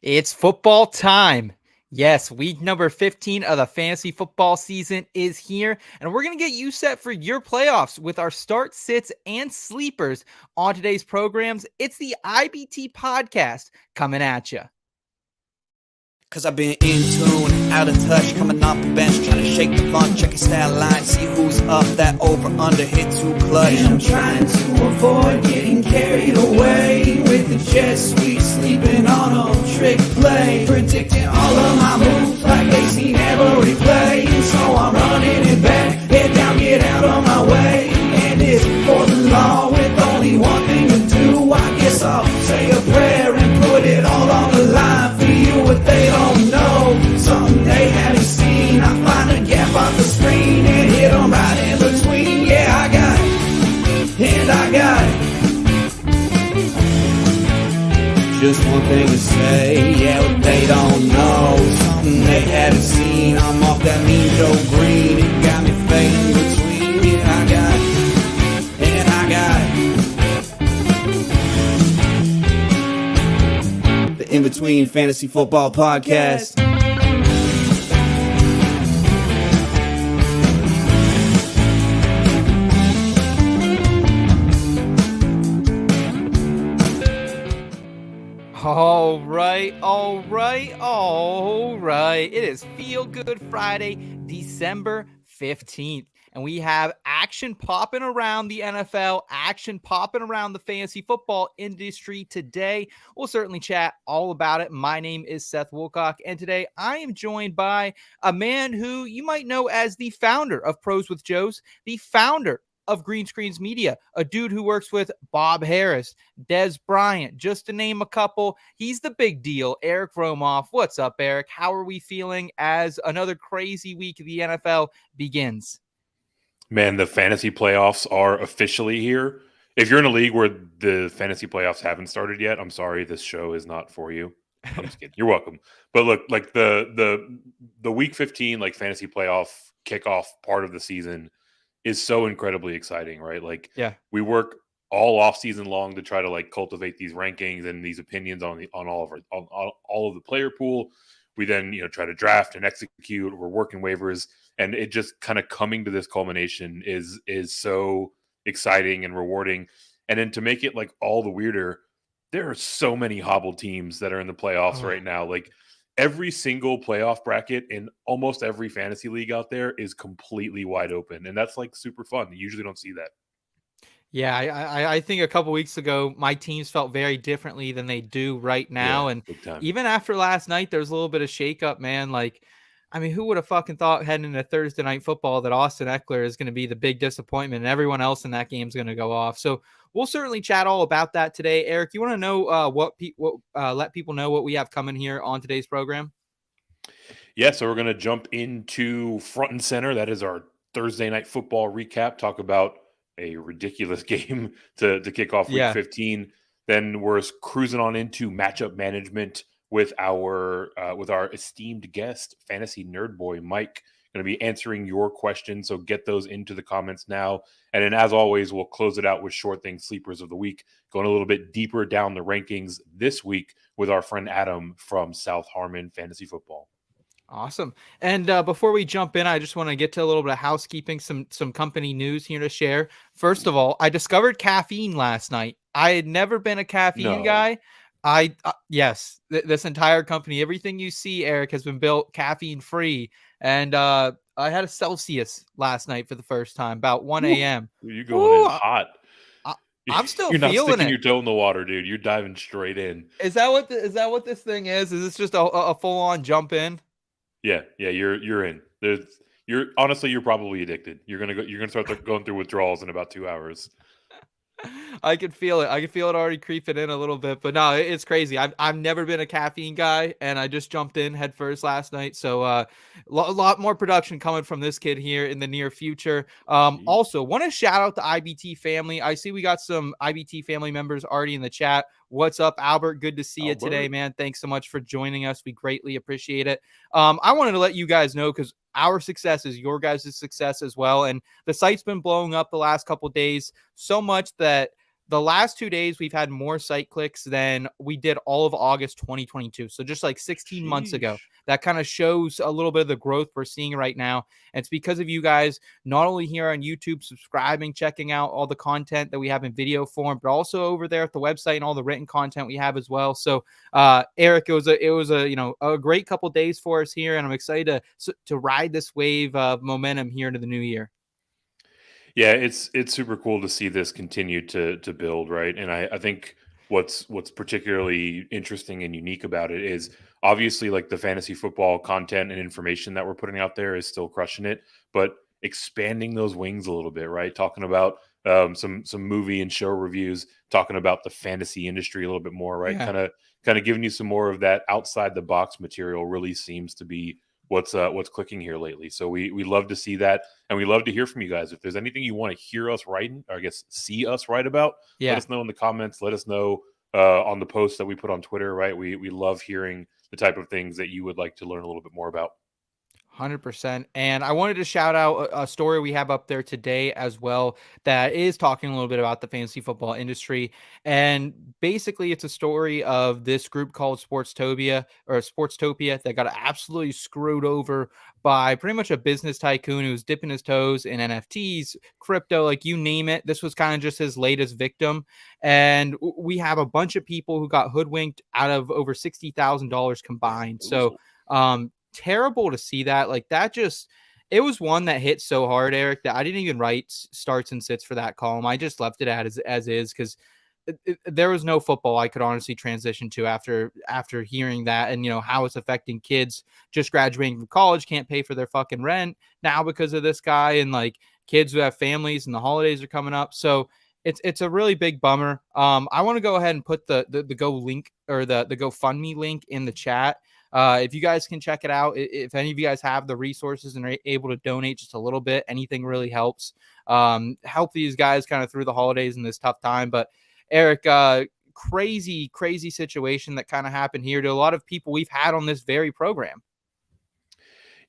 It's football time. Yes, week number 15 of the fantasy football season is here, and we're going to get you set for your playoffs with our start, sits, and sleepers on today's programs. It's the IBT podcast coming at you. Cause I've been in tune, out of touch, coming off the bench, trying to shake the fun, check your stat line, see who's up, that over, under, hit too clutch. And I'm trying to avoid getting carried away with the jet sweep, sleeping on a trick play, predicting all of my moves like they seen every play. And so I'm running it back, head down, get out of my way. And it's for the law with only one thing to do. I guess I'll say a prayer and put it all on the line for you. What they don't know, something they haven't seen. I find a gap on the screen and hit them right in between. Yeah, I got it, and I got it. Just one thing to say, yeah, what they don't know, something they haven't seen. I'm off that mean Joe Green, it got me fading between. Yeah, I got it, and I got it. The In Between Fantasy Football Podcast. All right. It is Feel Good Friday, December 15th. And we have action popping around the NFL, action popping around the fantasy football industry today. We'll certainly chat all about it. My name is Seth Woolcock, and today I am joined by a man who you might know as the founder of Pros with Joes, the founder of Green Screens Media, a dude who works with Bob Harris, Des Bryant, just to name a couple. He's the big deal, Eric Romoff. What's up, Eric? How are we feeling as another crazy week of the NFL begins? Man, the fantasy playoffs are officially here. If you're in a league where the fantasy playoffs haven't started yet, I'm sorry, this show is not for you. I'm just kidding. You're welcome. But look, like the week 15 like fantasy playoff kickoff part of the season is so incredibly exciting, right? Like, yeah, we work all off season long to try to like cultivate these rankings and these opinions on all of the player pool. We then, try to draft and execute. We're working waivers, and it just kind of coming to this culmination is so exciting and rewarding. And then to make it like all the weirder, there are so many hobbled teams that are in the playoffs right now. Like, every single playoff bracket in almost every fantasy league out there is completely wide open. And that's like super fun. You usually don't see that. Yeah, I think a couple weeks ago, my teams felt very differently than they do right now. Yeah, and big time. Even after last night, there's a little bit of shakeup, man. Like, I mean, who would have fucking thought heading into Thursday night football that Austin Ekeler is going to be the big disappointment and everyone else in that game is going to go off? So we'll certainly chat all about that today. Eric, you want to know let people know what we have coming here on today's program? Yeah, so we're going to jump into front and center. That is our Thursday night football recap. Talk about a ridiculous game to kick off week 15. Then we're cruising on into matchup management with our esteemed guest, fantasy nerd boy Mike, going to be answering your questions. So get those into the comments now. And then, as always, we'll close it out with short thing sleepers of the week, going a little bit deeper down the rankings this week with our friend Adam from South Harmon Fantasy Football. Awesome. And before we jump in, I just want to get to a little bit of housekeeping, some company news here to share. First of all, I discovered caffeine last night. I had never been a caffeine guy. Yes, this entire company, everything you see, Eric, has been built caffeine free. And I had a Celsius last night for the first time, about 1 a.m. You're going in hot. I'm still You're not feeling sticking it. your toe in the water, dude. You're diving straight in. Is that what this thing is? Is this just a full on jump in? Yeah, you're in. You're probably addicted. You're gonna start going through withdrawals in about 2 hours. I could feel it. I could feel it already creeping in a little bit, but no, it's crazy. I've never been a caffeine guy, and I just jumped in head first last night. So a lot more production coming from this kid here in the near future. Also, want to shout out the IBT family. I see we got some IBT family members already in the chat. What's up, Albert? Good to see you today, man. Thanks so much for joining us. We greatly appreciate it. I wanted to let you guys know, because our success is your guys' success as well. And the site's been blowing up the last couple of days so much that the last 2 days we've had more site clicks than we did all of August 2022. So just like 16 months ago. That kind of shows a little bit of the growth we're seeing right now. And it's because of you guys, not only here on YouTube, subscribing, checking out all the content that we have in video form, but also over there at the website and all the written content we have as well. So Eric, it was a great couple days for us here, and I'm excited to ride this wave of momentum here into the new year. Yeah, it's super cool to see this continue to build, right? And I think what's particularly interesting and unique about it is obviously like the fantasy football content and information that we're putting out there is still crushing it, but expanding those wings a little bit, right? Talking about some movie and show reviews, talking about the fantasy industry a little bit more, right? Yeah. Kind of giving you some more of that outside the box material really seems to be what's clicking here lately. So we love to see that, and we love to hear from you guys. If there's anything you want to hear us writing, or I guess see us write about, let us know in the comments. Let us know on the posts that we put on Twitter, right? We love hearing the type of things that you would like to learn a little bit more about. 100%. And I wanted to shout out a story we have up there today as well that is talking a little bit about the fantasy football industry. And basically, it's a story of this group called Sportstopia that got absolutely screwed over by pretty much a business tycoon who was dipping his toes in NFTs, crypto, like you name it. This was kind of just his latest victim. And we have a bunch of people who got hoodwinked out of over $60,000 combined. So, terrible to see that. Like that it was one that hit so hard, Eric, that I didn't even write starts and sits for that column. I just left it as is because there was no football I could honestly transition to after hearing that, and how it's affecting kids just graduating from college, can't pay for their fucking rent now because of this guy, and like kids who have families and the holidays are coming up. So it's a really big bummer. I want to go ahead and put the Go link, or the GoFundMe link in the chat. If you guys can check it out, if any of you guys have the resources and are able to donate just a little bit, anything really helps. Help these guys kind of through the holidays in this tough time. But Eric, crazy situation that kind of happened here to a lot of people we've had on this very program.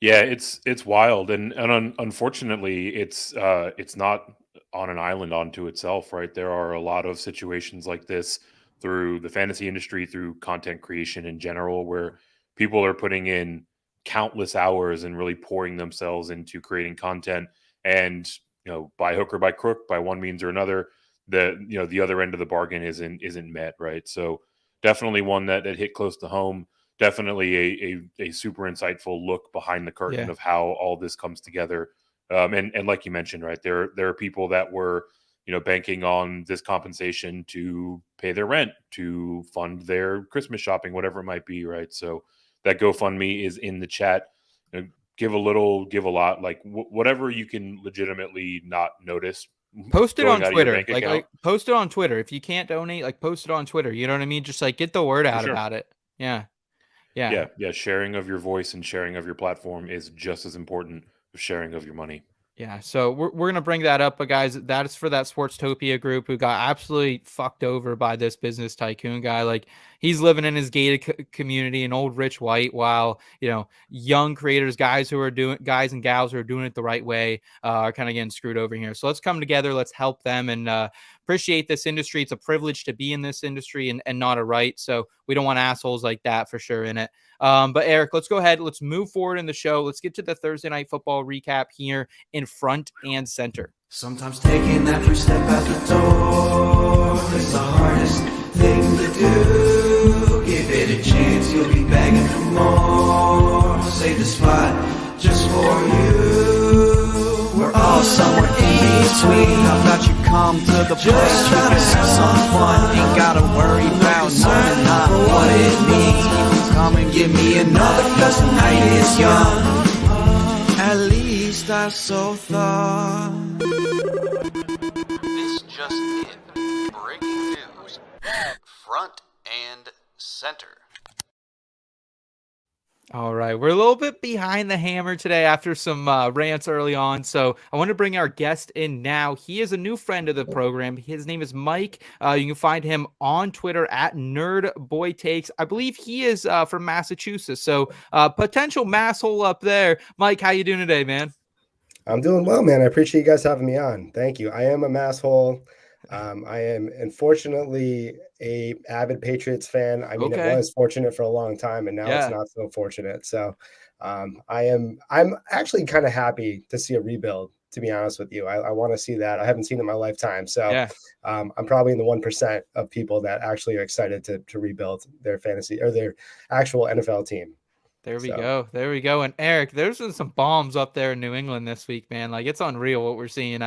Yeah, it's wild, and unfortunately, it's not on an island onto itself, right? There are a lot of situations like this through the fantasy industry, through content creation in general, where people are putting in countless hours and really pouring themselves into creating content, and by hook or by crook, by one means or another, the other end of the bargain isn't met, right? So definitely one that hit close to home. Definitely a super insightful look behind the curtain of how all this comes together. And like you mentioned, right, there are people that were banking on this compensation to pay their rent, to fund their Christmas shopping, whatever it might be, right? So that GoFundMe is in the chat. Give a little, give a lot, like whatever you can legitimately not notice. Post it on Twitter. Like post it on Twitter. If you can't donate, like post it on Twitter. You know what I mean? Just like get the word out about it. Yeah. Sharing of your voice and sharing of your platform is just as important as sharing of your money. Yeah, so we're going to bring that up, but guys, that is for that Sportstopia group who got absolutely fucked over by this business tycoon guy. Like he's living in his gated community, an old rich white, while young creators, guys and gals who are doing it the right way, are kind of getting screwed over here. So let's come together, let's help them, and appreciate this industry. It's a privilege to be in this industry and not a right. So we don't want assholes like that for sure in it. But Eric, let's go ahead. Let's move forward in the show. Let's get to the Thursday Night Football recap here in front and center. Sometimes taking that first step out the door is the hardest thing to do. Give it a chance, you'll be begging for more. Save the spot just for you. We're all somewhere in between. How about you come to the place you can have some fun? Ain't gotta worry about knowing not what it means. You can come and give me another, cause the night is young. At least I so thought. This just in. Breaking news. Front and center. All right, we're a little bit behind the hammer today after some rants early on, so I want to bring our guest in now. He is a new friend of the program. His name is Mike. You can find him on Twitter at NerdBoyTakes. I believe he is from Massachusetts, so potential masshole up there. Mike, how you doing today, man? I'm doing well, man. I appreciate you guys having me on. Thank you. I am a masshole. I am unfortunately a avid Patriots fan. I mean, it Okay. was fortunate for a long time, and now it's Yeah. not so fortunate. So I'm actually kind of happy to see a rebuild, to be honest with you. I want to see that. I haven't seen it in my lifetime. So Yeah. I'm probably in the 1% of people that actually are excited to rebuild their fantasy or their actual NFL team. There we So. go. There we go. And Eric, there's been some bombs up there in New England this week, man. Like, it's unreal what we're seeing.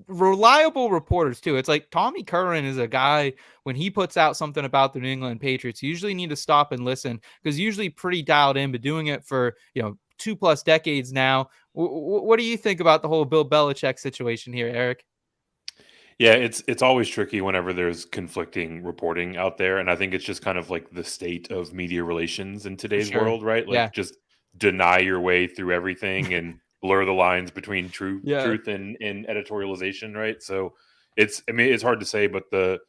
Reliable reporters too. It's like Tommy Curran is a guy, when he puts out something about the New England Patriots, you usually need to stop and listen, because usually pretty dialed in, but doing it for 2+ decades now. What do you think about the whole Bill Belichick situation here, Eric? Yeah, it's always tricky whenever there's conflicting reporting out there, and I think it's just kind of like the state of media relations in today's Sure. world, right? Yeah. Like, just deny your way through everything and blur the lines between truth and editorialization, right? So it's hard to say, but the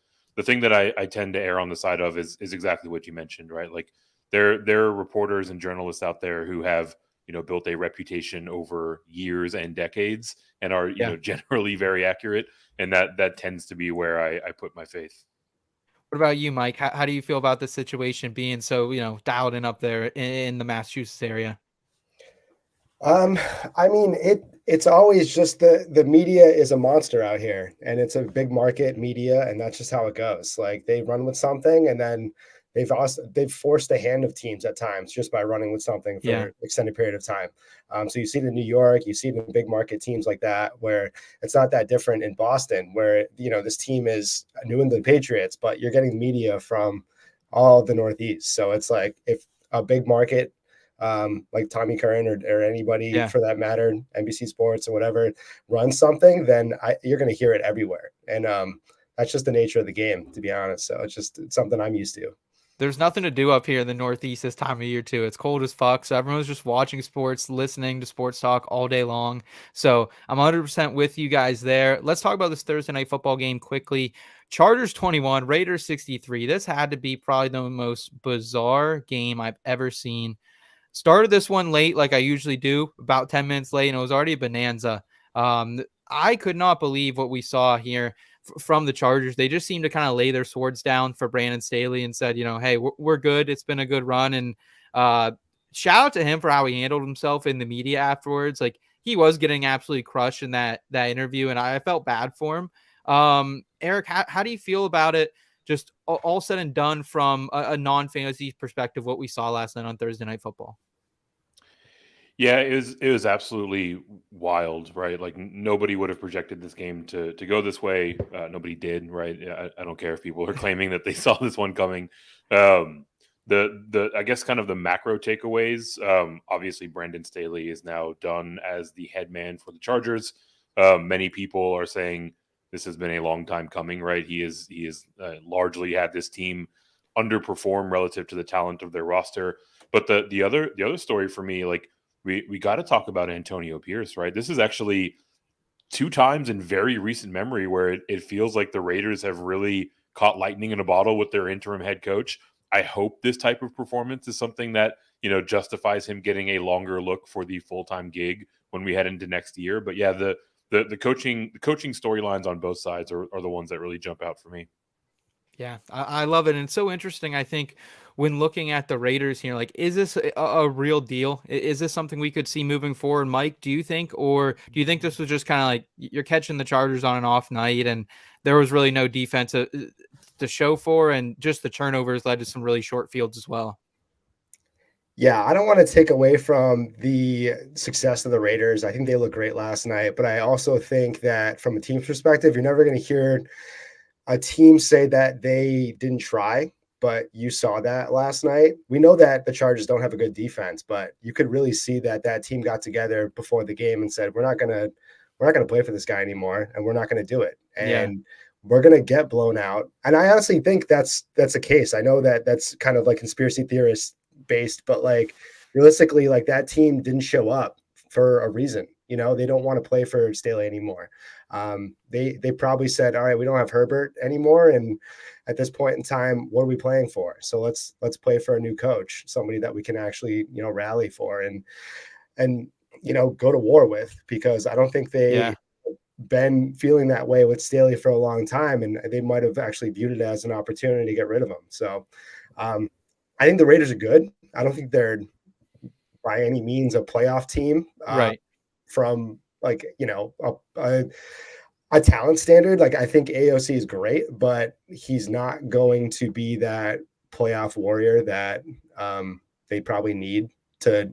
thing that I tend to err on the side of is exactly what you mentioned, right? Like, there are reporters and journalists out there who have built a reputation over years and decades and are generally very accurate, and that tends to be where I put my faith. What about you, Mike? How do you feel about this situation being so dialed in up there in the Massachusetts area? I mean, it's always just the media is a monster out here, and it's a big market media, and that's just how it goes. Like, they run with something, and then they've forced the hand of teams at times just by running with something for an extended period of time. So you see it in New York, you see it in big market teams like that, where it's not that different in Boston, where this team is New England Patriots, but you're getting media from all of the Northeast. So it's like, if a big market like Tommy Curran or anybody for that matter, NBC Sports or whatever, runs something, then you're going to hear it everywhere. And that's just the nature of the game, to be honest. So it's something I'm used to. There's nothing to do up here in the Northeast this time of year too. It's cold as fuck, so everyone's just watching sports, listening to sports talk all day long. So I'm 100% with you guys there. Let's talk about this Thursday night football game quickly. Chargers 21, Raiders 63. This had to be probably the most bizarre game I've ever seen. Started this one late, like I usually do, about 10 minutes late, and it was already a bonanza. I could not believe what we saw here from the Chargers. They just seemed to kind of lay their swords down for Brandon Staley and said, hey, we're good. It's been a good run. And shout out to him for how he handled himself in the media afterwards. Like, he was getting absolutely crushed in that interview, and I felt bad for him. Eric, how do you feel about it? Just all said and done from a non-fantasy perspective, what we saw last night on Thursday Night Football. Yeah, it was absolutely wild, right? Like, nobody would have projected this game to go this way. Nobody did, right? I don't care if people are claiming that they saw this one coming. The I guess kind of the macro takeaways. Obviously, Brandon Staley is now done as the head man for the Chargers. Many people are saying this has been a long time coming, right? He is largely had this team underperform relative to the talent of their roster. But the other story for me, like, we got to talk about Antonio Pierce, right? This is actually 2 times in very recent memory where it feels like the Raiders have really caught lightning in a bottle with their interim head coach. I hope this type of performance is something that justifies him getting a longer look for the full-time gig when we head into next year. But yeah, the coaching storylines on both sides are the ones that really jump out for me. Yeah, I love it. And it's so interesting, I think, when looking at the Raiders here, like, is this a real deal? Is this something we could see moving forward, Mike, do you think? Or do you think this was just kind of like you're catching the Chargers on an off night and there was really no defense to show for, and just the turnovers led to some really short fields as well? Yeah, I don't want to take away from the success of the Raiders. I think they looked great last night, but I also think that from a team perspective, you're never going to hear a team say that they didn't try, but you saw that last night. We know that the Chargers don't have a good defense, but you could really see that team got together before the game and said, we're not going to play for this guy anymore, and we're not going to do it. And we're going to get blown out. And I honestly think that's the case. I know that that's kind of like conspiracy theorist based, but like, realistically, like, that team didn't show up for a reason. They don't want to play for Staley anymore. They probably said, all right, we don't have Herbert anymore, and at this point in time, what are we playing for? So let's play for a new coach, somebody that we can actually rally for and go to war with, because I don't think they been feeling that way with Staley for a long time, and they might have actually viewed it as an opportunity to get rid of him. So I think the Raiders are good. I don't think they're by any means a playoff team, right? From like, a talent standard. Like, I think AOC is great, but he's not going to be that playoff warrior that they probably need to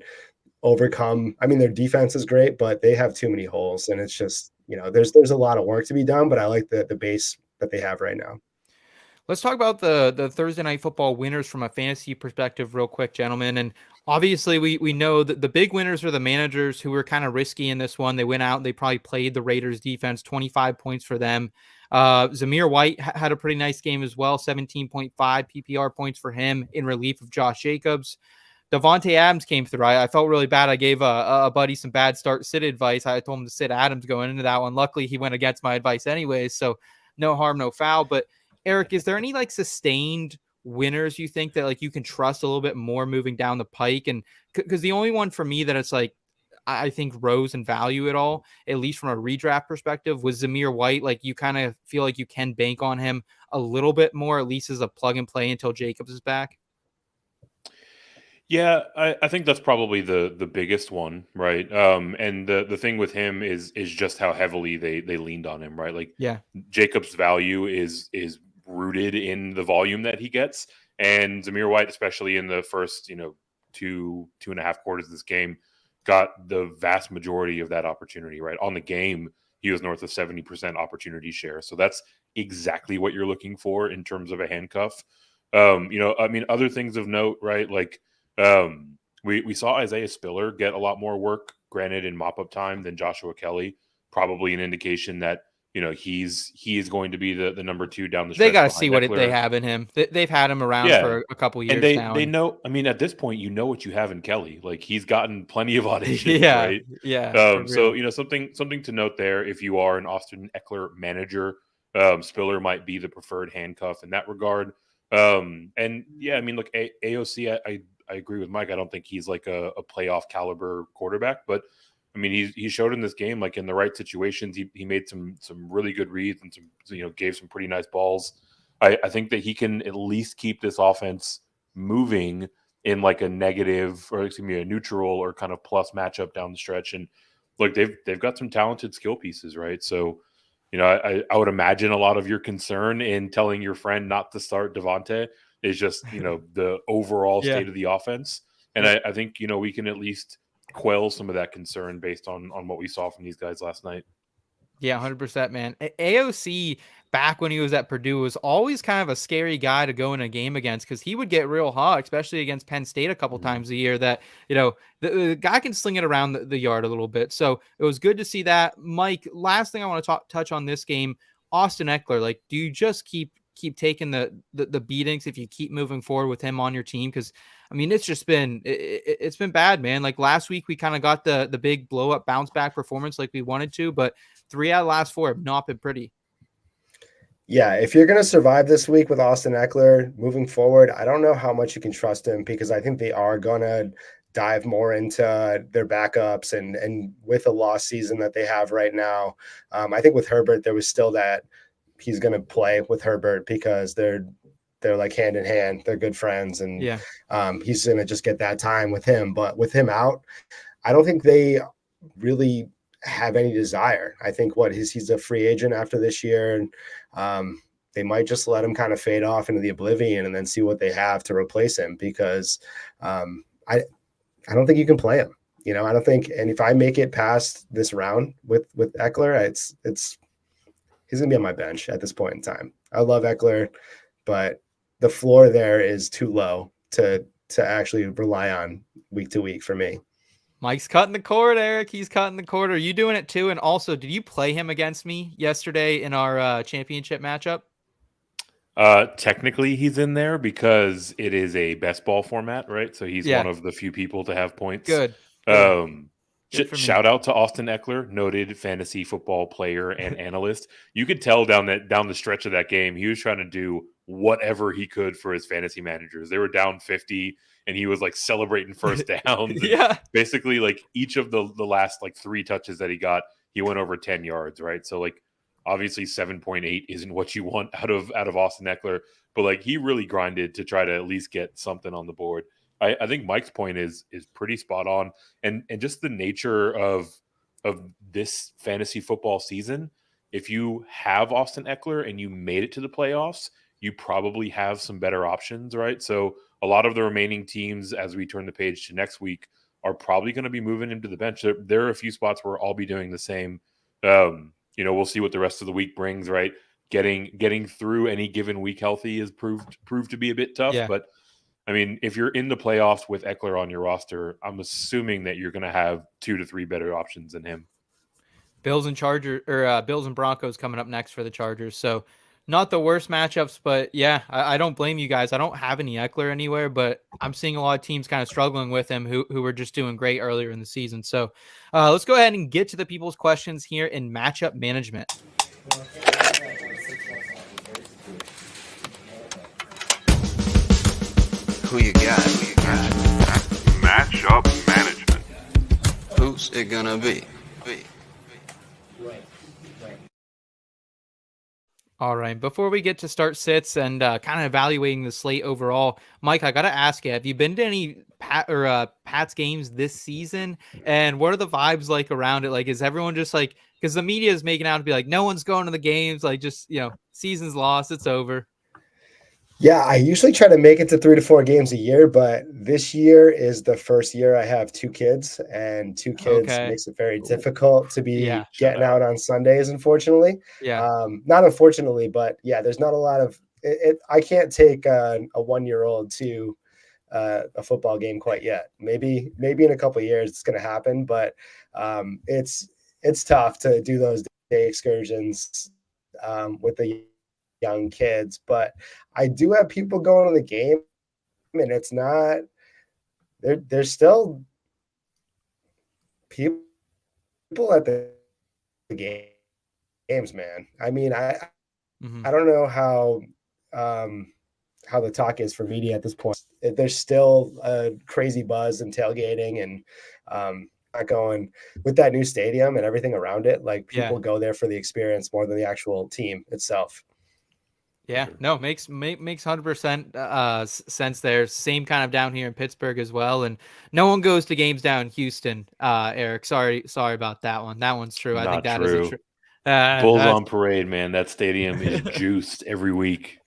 overcome. I mean, their defense is great, but they have too many holes, and it's just, there's a lot of work to be done, but I like the base that they have right now. Let's talk about the Thursday Night Football winners from a fantasy perspective real quick, gentlemen. And obviously we know that the big winners are the managers who were kind of risky in this one. They went out and they probably played the Raiders defense, 25 points for them. Zamir White had a pretty nice game as well, 17.5 PPR points for him in relief of Josh Jacobs. Davante Adams came through. I felt really bad. I gave a buddy some bad start sit advice. I told him to sit Adams going into that one. Luckily, he went against my advice anyways, so no harm, no foul. But Eric, is there any like sustained winners you think that like you can trust a little bit more moving down the pike? And because the only one for me that it's like I think rose in value at all, at least from a redraft perspective, was Zamir White. Like you kind of feel like you can bank on him a little bit more, at least as a plug and play until Jacobs is back. Yeah, I think that's probably the biggest one, right? And the thing with him is just how heavily they leaned on him, right? Like, yeah, Jacobs' value is rooted in the volume that he gets, and Zamir White, especially in the first two and a half quarters of this game, got the vast majority of that opportunity, right? On the game, he was north of 70% opportunity share, so that's exactly what you're looking for in terms of a handcuff. I mean, other things of note, right? Like, we saw Isaiah Spiller get a lot more work, granted in mop-up time, than Joshua Kelly. Probably an indication that he is going to be the number 2 down the stretch. They got to see what they have in him. They've had him around for a couple years now. They know. I mean, at this point, what you have in Kelly. Like, he's gotten plenty of auditions, yeah, right? Yeah. So something to note there. If you are an Austin Ekeler manager, Spiller might be the preferred handcuff in that regard. And yeah, I mean, look, AOC, I agree with Mike. I don't think he's like a playoff caliber quarterback, but I mean, he showed in this game, like in the right situations, he made some really good reads and gave some pretty nice balls. I think that he can at least keep this offense moving in like a negative, or excuse me, a neutral or kind of plus matchup down the stretch. And look, they've got some talented skill pieces, right? So, I would imagine a lot of your concern in telling your friend not to start Davante is just, the overall state of the offense. And I think, we can at least quell some of that concern based on what we saw from these guys last night. Yeah, 100%, man. AOC, back when he was at Purdue, was always kind of a scary guy to go in a game against because he would get real hot, especially against Penn State a couple times a year, that, the guy can sling it around the yard a little bit. So it was good to see that. Mike, last thing I want to touch on this game, Austin Ekeler, like, do you just keep taking the beatings if you keep moving forward with him on your team? Because I mean, it's just been it's been bad, man. Like last week we kind of got the big blow up bounce back performance like we wanted to, but 3 out of the last 4 have not been pretty. Yeah, if you're going to survive this week with Austin Ekeler moving forward, I don't know how much you can trust him, because I think they are going to dive more into their backups and with a lost season that they have right now. I think with Herbert, there was still that he's going to play with Herbert because they're like hand in hand. They're good friends. And he's going to just get that time with him. But with him out, I don't think they really have any desire. I think he's a free agent after this year. And they might just let him kind of fade off into the oblivion and then see what they have to replace him, because I don't think you can play him. I don't think, and if I make it past this round with Ekeler, it's he's going to be on my bench at this point in time. I love Ekeler, but the floor there is too low to actually rely on week to week for me. Mike's cutting the cord, Eric. He's cutting the cord. Are you doing it too? And also, did you play him against me yesterday in our championship matchup? Technically, he's in there because it is a best ball format, right? So he's one of the few people to have points. Good. Shout out to Austin Ekeler, noted fantasy football player and analyst. You could tell down the stretch of that game, he was trying to do whatever he could for his fantasy managers. They were down 50, and he was like celebrating first downs. Yeah. Basically, like each of the last like 3 touches that he got, he went over 10 yards, right? So like obviously 7.8 isn't what you want out of Austin Ekeler, but like he really grinded to try to at least get something on the board. I think Mike's point is pretty spot on, and just the nature of this fantasy football season. If you have Austin Ekeler and you made it to the playoffs, you probably have some better options, right? So a lot of the remaining teams, as we turn the page to next week, are probably going to be moving him to the bench. There are a few spots where I'll be doing the same. We'll see what the rest of the week brings, right? Getting through any given week healthy is proved to be a bit tough, but I mean, if you're in the playoffs with Ekeler on your roster, I'm assuming that you're going to have 2 to 3 better options than him. Bills and Broncos coming up next for the Chargers. So not the worst matchups, but yeah, I don't blame you guys. I don't have any Ekeler anywhere, but I'm seeing a lot of teams kind of struggling with him who were just doing great earlier in the season. So let's go ahead and get to the people's questions here in matchup management. Who you got? Matchup management. Who's it gonna be? All right. Before we get to start sits and kind of evaluating the slate overall, Mike, I got to ask you, have you been to any Pats games this season? And what are the vibes like around it? Like, is everyone just like, because the media is making out to be like, no one's going to the games, like just, season's lost, it's over. Yeah, I usually try to make it to 3 to 4 games a year, but this year is the first year I have 2 kids, and 2 kids makes it very difficult to be getting out on Sundays, unfortunately. Not unfortunately, but yeah, there's not a lot of it. I can't take a 1-year-old to a football game quite yet. Maybe in a couple of years it's going to happen, but it's tough to do those day excursions with the young kids. But I do have people going to the game, and it's not there's still people at the games, man. I mean, I don't know how the talk is for media at this point. There's still a crazy buzz and tailgating, and not going with that new stadium and everything around it. Like, people go there for the experience more than the actual team itself. Yeah, no, makes 100% sense there. Same kind of down here in Pittsburgh as well. And no one goes to games down in Houston, Eric. Sorry about that one. That one's true. I think that is true. Bulls on parade, man. That stadium is juiced every week.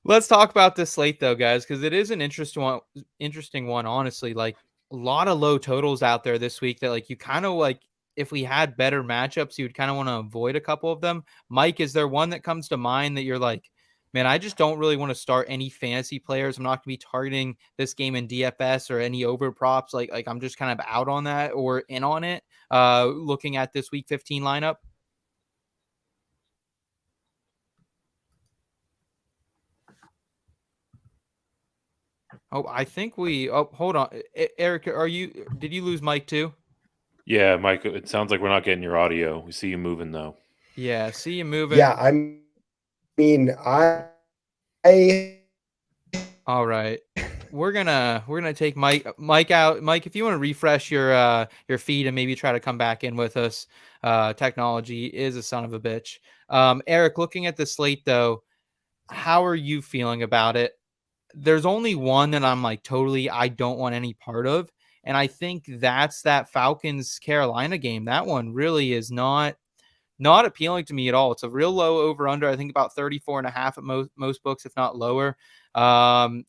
Let's talk about this slate, though, guys, because it is an interesting one, honestly. Like, a lot of low totals out there this week that, like, you kind of like, if we had better matchups, you would kind of want to avoid a couple of them. Mike, is there one that comes to mind that you're like, man, I just don't really want to start any fantasy players. I'm not going to be targeting this game in DFS or any over props. Like I'm just kind of out on that or in on it. Looking at this week 15 lineup. Oh, I think hold on. Eric, did you lose Mike too? Yeah, Mike, it sounds like we're not getting your audio. We see you moving, though. Yeah, see you moving. Yeah, All right. We're gonna take Mike out. Mike, if you want to refresh your feed and maybe try to come back in with us. Technology is a son of a bitch. Eric, looking at the slate though, how are you feeling about it? There's only one that I'm like I don't want any part of. And I think that's that Falcons-Carolina game. That one really is not appealing to me at all. It's a real low over-under. I think about 34.5 at most books, if not lower. And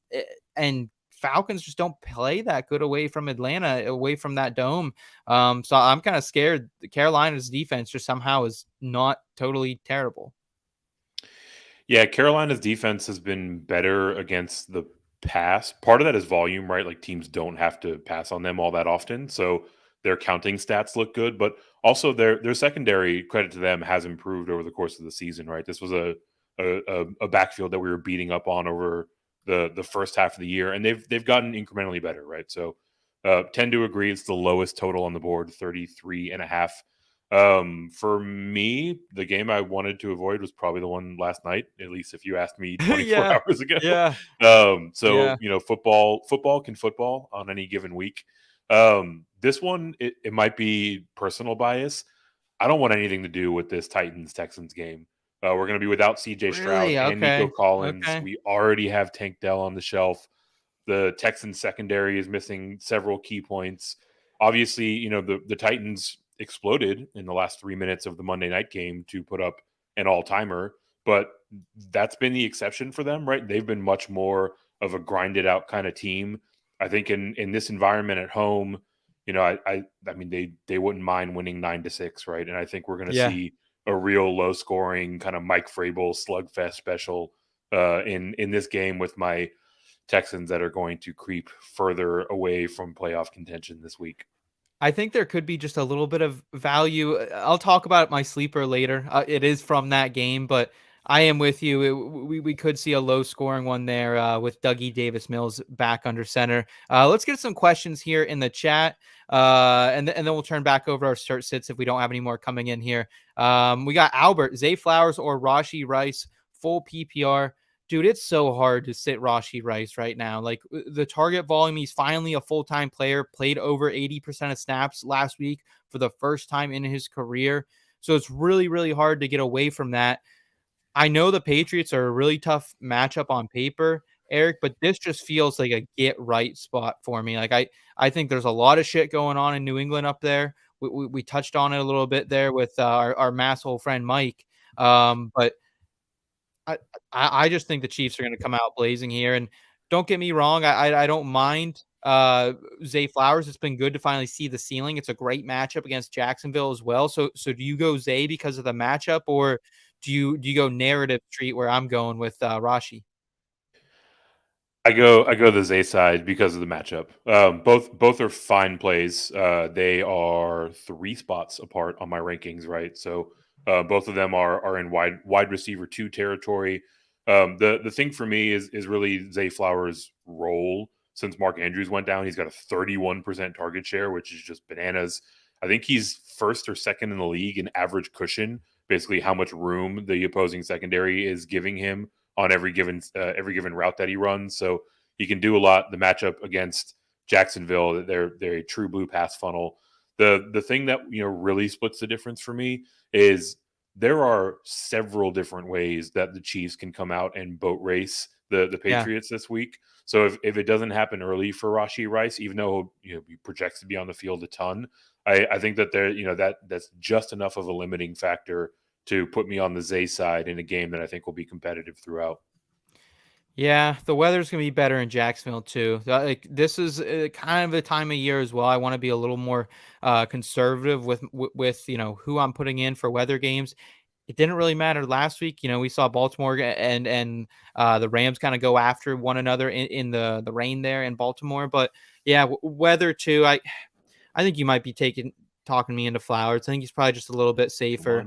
Falcons just don't play that good away from Atlanta, away from that dome. So I'm kind of scared. Carolina's defense just somehow is not totally terrible. Yeah, Carolina's defense has been better against the pass. Part of that is volume, right? Like, teams don't have to pass on them all that often, so their counting stats look good. But also their secondary, credit to them, has improved over the course of the season, right? This was a backfield that we were beating up on over the first half of the year, and they've gotten incrementally better, right? So tend to agree it's the lowest total on the board, 33.5. For me, the game I wanted to avoid was probably the one last night, at least if you asked me 24 hours ago. Yeah. Football can football on any given week. This one, it might be personal bias. I don't want anything to do with this Titans-Texans game. We're going to be without C.J. Stroud Really? and Nico Okay. Collins. Okay. We already have Tank Dell on the shelf. The Texans secondary is missing several key points. Obviously, the Titans exploded in the last 3 minutes of the Monday night game to put up an all-timer, but that's been the exception for them, right? They've been much more of a grinded out kind of team. I think in this environment at home, I mean, they wouldn't mind winning 9-6, right? And I think we're going to see a real low scoring kind of Mike Vrabel slugfest special in this game with my Texans that are going to creep further away from playoff contention this week. I think there could be just a little bit of value. I'll talk about my sleeper later. It is from that game, but I am with you. We could see a low scoring one there with Dougie Davis-Mills back under center. Let's get some questions here in the chat, and then we'll turn back over our start sits if we don't have any more coming in here. We got Albert, Zay Flowers or Rashee Rice, full PPR. Dude, it's so hard to sit Rashee Rice right now. Like the target volume, he's finally a full-time player, played over 80% of snaps last week for the first time in his career. So it's really, really hard to get away from that. I know the Patriots are a really tough matchup on paper, Eric, but this just feels like a get right spot for me. Like I think there's a lot of shit going on in New England up there. We touched on it a little bit there with our masshole friend Mike. But I just think the Chiefs are going to come out blazing here. And don't get me wrong, I don't mind Zay Flowers. It's been good to finally see the ceiling. It's a great matchup against Jacksonville as well. So do you go Zay because of the matchup, or do you go narrative treat where I'm going with Rashee? I go the Zay side because of the matchup. Both are fine plays. They are 3 spots apart on my rankings, right? So both of them are in wide receiver 2 territory. The thing for me is really Zay Flowers' role since Mark Andrews went down. He's got a 31% target share, which is just bananas. I think he's first or second in the league in average cushion, basically how much room the opposing secondary is giving him on every given route that he runs. So he can do a lot. The matchup against Jacksonville, they're a true blue pass funnel. The thing that really splits the difference for me is there are several different ways that the Chiefs can come out and boat race the Patriots this week. So if it doesn't happen early for Rashee Rice, even though he projects to be on the field a ton, I think that that's just enough of a limiting factor to put me on the Zay side in a game that I think will be competitive throughout. Yeah, the weather's going to be better in Jacksonville too. Like this is kind of a time of year as well. I want to be a little more conservative with who I'm putting in for weather games. It didn't really matter last week. We saw Baltimore and the Rams kind of go after one another in the rain there in Baltimore. But yeah, weather too. I think you might be talking me into Flowers. I think he's probably just a little bit safer.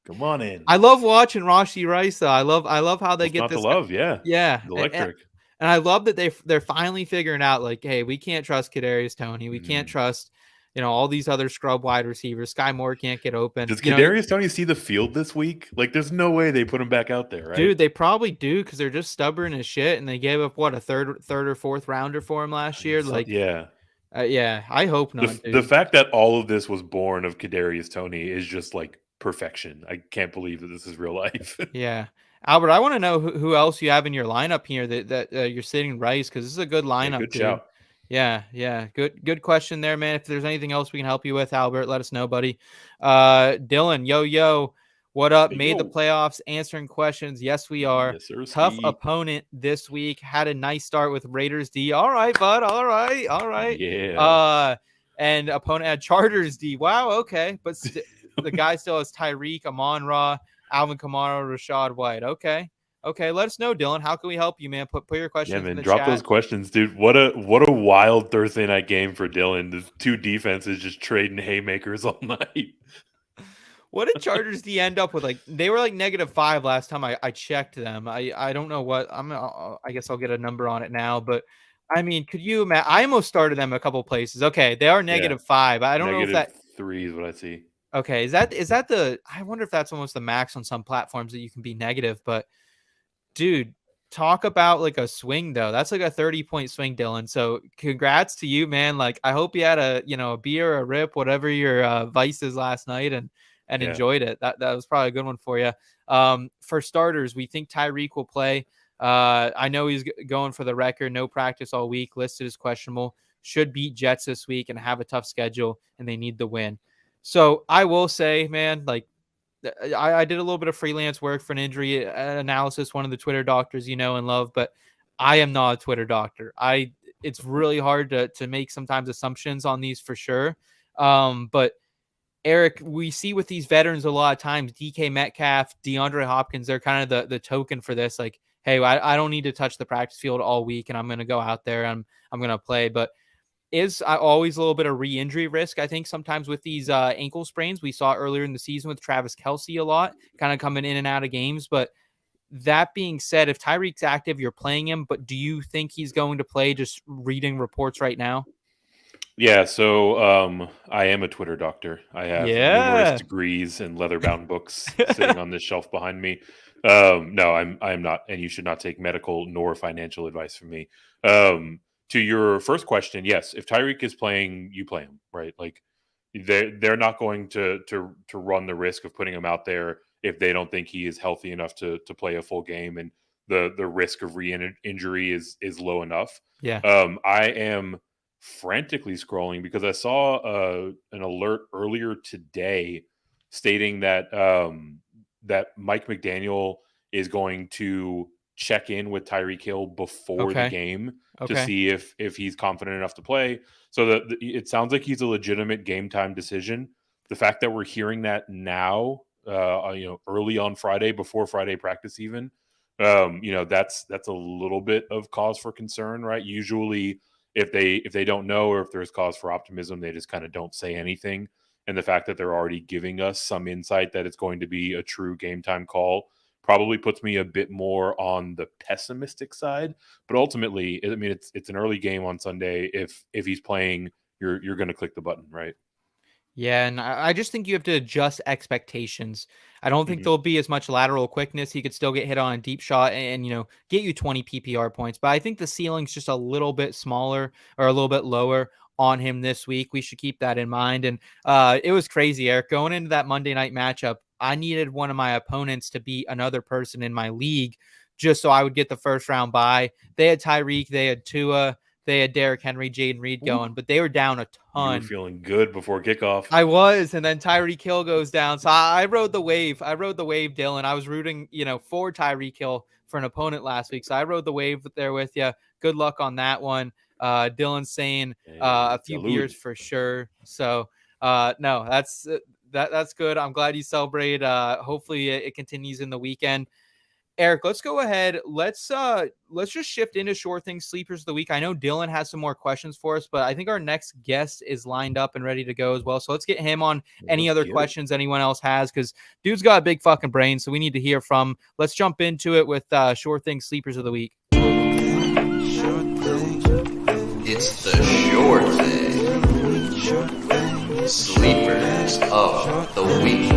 Come on in. I love watching Rashee Rice though. I love how they get this. The love, yeah, electric. And I love that they're finally figuring out like, hey, we can't trust Kadarius Toney. We can't trust all these other scrub wide receivers. Sky Moore can't get open. Does Kadarius Toney see the field this week? Like, there's no way they put him back out there, right? Dude, they probably do because they're just stubborn as shit, and they gave up a third or fourth rounder for him last year. Like, yeah. I hope not. The fact that all of this was born of Kadarius Toney is just like perfection. I can't believe that this is real life. Yeah. Albert, I want to know who else you have in your lineup here that you're sitting Rice, because this is a good lineup. Good shout. Yeah. Good question there, man. If there's anything else we can help you with, Albert, let us know, buddy. Dylan, yo, what up? Hey, Made the playoffs, answering questions. Yes, we are. Yes, sir, Tough opponent this week. Had a nice start with Raiders D. All right, bud. All right. Yeah. And opponent had Chargers D. Wow. Okay, but the guy still has Tyreek, Amon-Ra, Alvin Kamara, Rashad White. Okay. Let us know, Dylan. How can we help you, man? Put your questions in the drop chat. Those questions, dude. What a wild Thursday night game for Dylan. The 2 defenses just trading haymakers all night. What did Chargers D end up with? Like, they were like -5 last time I checked them. I don't know what I guess I'll get a number on it now, but I mean, could you imagine? I almost started them a couple places. Okay, they are -5. I don't know if that -3 is what I see. Okay, is that the? I wonder if that's almost the max on some platforms that you can be negative. But dude, talk about like a swing though. That's like a 30-point swing, Dylan. So congrats to you, man. Like I hope you had a beer, a rip, whatever your vices last night and enjoyed it. That was probably a good one for you. For starters, we think Tyreek will play. I know he's going for the record, no practice all week, listed as questionable, should beat Jets this week and have a tough schedule, and they need the win. So I will say, man, like I did a little bit of freelance work for an injury analysis, one of the Twitter doctors you know and love, but I am not a Twitter doctor. It's really hard to make sometimes assumptions on these for sure. But Eric, we see with these veterans a lot of times, DK Metcalf, DeAndre Hopkins, they're kind of the token for this. Like, hey, I don't need to touch the practice field all week, and I'm going to go out there and I'm going to play. But is always a little bit of re-injury risk, I think, sometimes with these ankle sprains. We saw earlier in the season with Travis Kelce a lot, kind of coming in and out of games. But that being said, if Tyreek's active, you're playing him. But do you think he's going to play, just reading reports right now? Yeah, so I am a Twitter doctor. I have numerous degrees and leather-bound books sitting on this shelf behind me. No, I'm not, and you should not take medical nor financial advice from me. To your first question, yes, if Tyreek is playing, you play him, right? Like they're not going to run the risk of putting him out there if they don't think he is healthy enough to play a full game, and the risk of re-injury is low enough. Yeah. I am frantically scrolling because I saw an alert earlier today stating that that Mike McDaniel is going to check in with Tyreek Hill before the game to see if he's confident enough to play. So it sounds like he's a legitimate game time decision. The fact that we're hearing that now, early on Friday, before Friday practice even, that's a little bit of cause for concern, right? Usually if they don't know, or if there's cause for optimism, they just kind of don't say anything. And the fact that they're already giving us some insight that it's going to be a true game time call probably puts me a bit more on the pessimistic side. But ultimately, I mean, it's an early game on Sunday. If he's playing, you're going to click the button, right? Yeah, and I just think you have to adjust expectations. I don't think there'll be as much lateral quickness. He could still get hit on a deep shot and get you 20 PPR points. But I think the ceiling's just a little bit smaller or a little bit lower on him this week. We should keep that in mind. And it was crazy, Eric. Going into that Monday night matchup, I needed one of my opponents to beat another person in my league just so I would get the first round bye. They had Tyreek, they had Tua, they had Derrick Henry, Jaden Reed going, but they were down a ton. You were feeling good before kickoff. I was, and then Tyreek Hill goes down. So I rode the wave. Dylan. I was rooting, for Tyreek Hill for an opponent last week. So I rode the wave there with you. Good luck on that one. Dylan's saying a few beers for sure. So no, that's good. I'm glad you celebrate. Hopefully it continues in the weekend. Eric, let's go ahead. Let's just shift into short things, sleepers of the week. I know Dylan has some more questions for us, but I think our next guest is lined up and ready to go as well. So let's get him on any other questions anyone else has, because dude's got a big fucking brain, so we need to hear from. Let's jump into it with short things, sleepers of the week. It's the short thing. Sleepers of the week.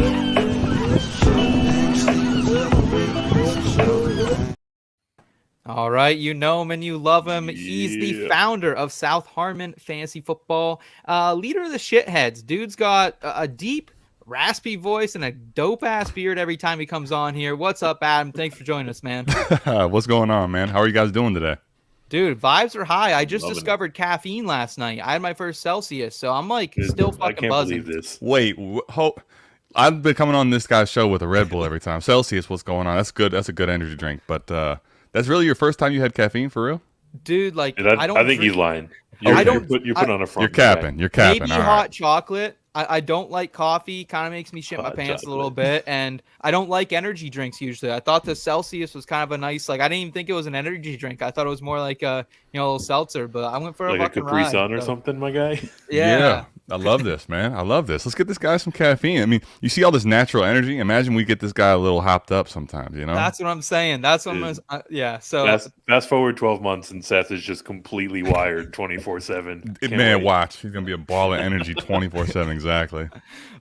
All right, you know him and you love him. He's the founder of South Harmon Fantasy Football, leader of the shitheads. Dude's got a deep, raspy voice and a dope-ass beard every time he comes on here. What's up, Adam? Thanks for joining us, man. What's going on, man? How are you guys doing today? Dude, vibes are high. I just discovered caffeine last night. I had my first Celsius, so I'm still fucking buzzing. I can't believe this. Wait, I've been coming on this guy's show with a Red Bull every time. Celsius, what's going on? That's good. That's a good energy drink, but that's really your first time you had caffeine for real? Dude, like, I think he's lying. You're putting on a front. You're capping. You're capping. Maybe all hot right. chocolate. I don't like coffee. Kind of makes me shit my pants a little bit. And I don't like energy drinks usually. I thought the Celsius was kind of a nice, I didn't even think it was an energy drink. I thought it was more like a little seltzer, but I went for like a fucking Capri ride. Sun or something, my guy. Yeah. I love this, man. I love this. Let's get this guy some caffeine. I mean, you see all this natural energy. Imagine we get this guy a little hopped up sometimes, you know? That's what I'm saying. That's what I'm yeah. So fast forward 12 months and Seth is just completely wired 24/7. Man, watch. He's going to be a ball of energy 24/7. Exactly.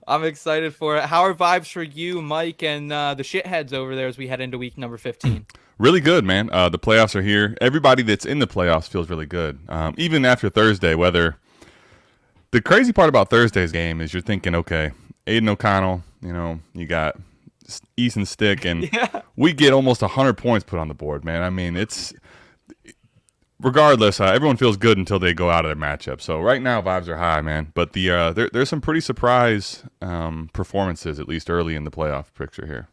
I'm excited for it. How are vibes for you, Mike, and the shitheads over there as we head into week number 15? Really good, man. The playoffs are here. Everybody that's in the playoffs feels really good. Even after Thursday, the crazy part about Thursday's game is you're thinking, okay, Aidan O'Connell, you got Easton Stick, and we get almost 100 points put on the board, man. I mean, it's regardless, everyone feels good until they go out of their matchup. So right now, vibes are high, man. But there's some pretty surprise performances, at least early in the playoff picture here.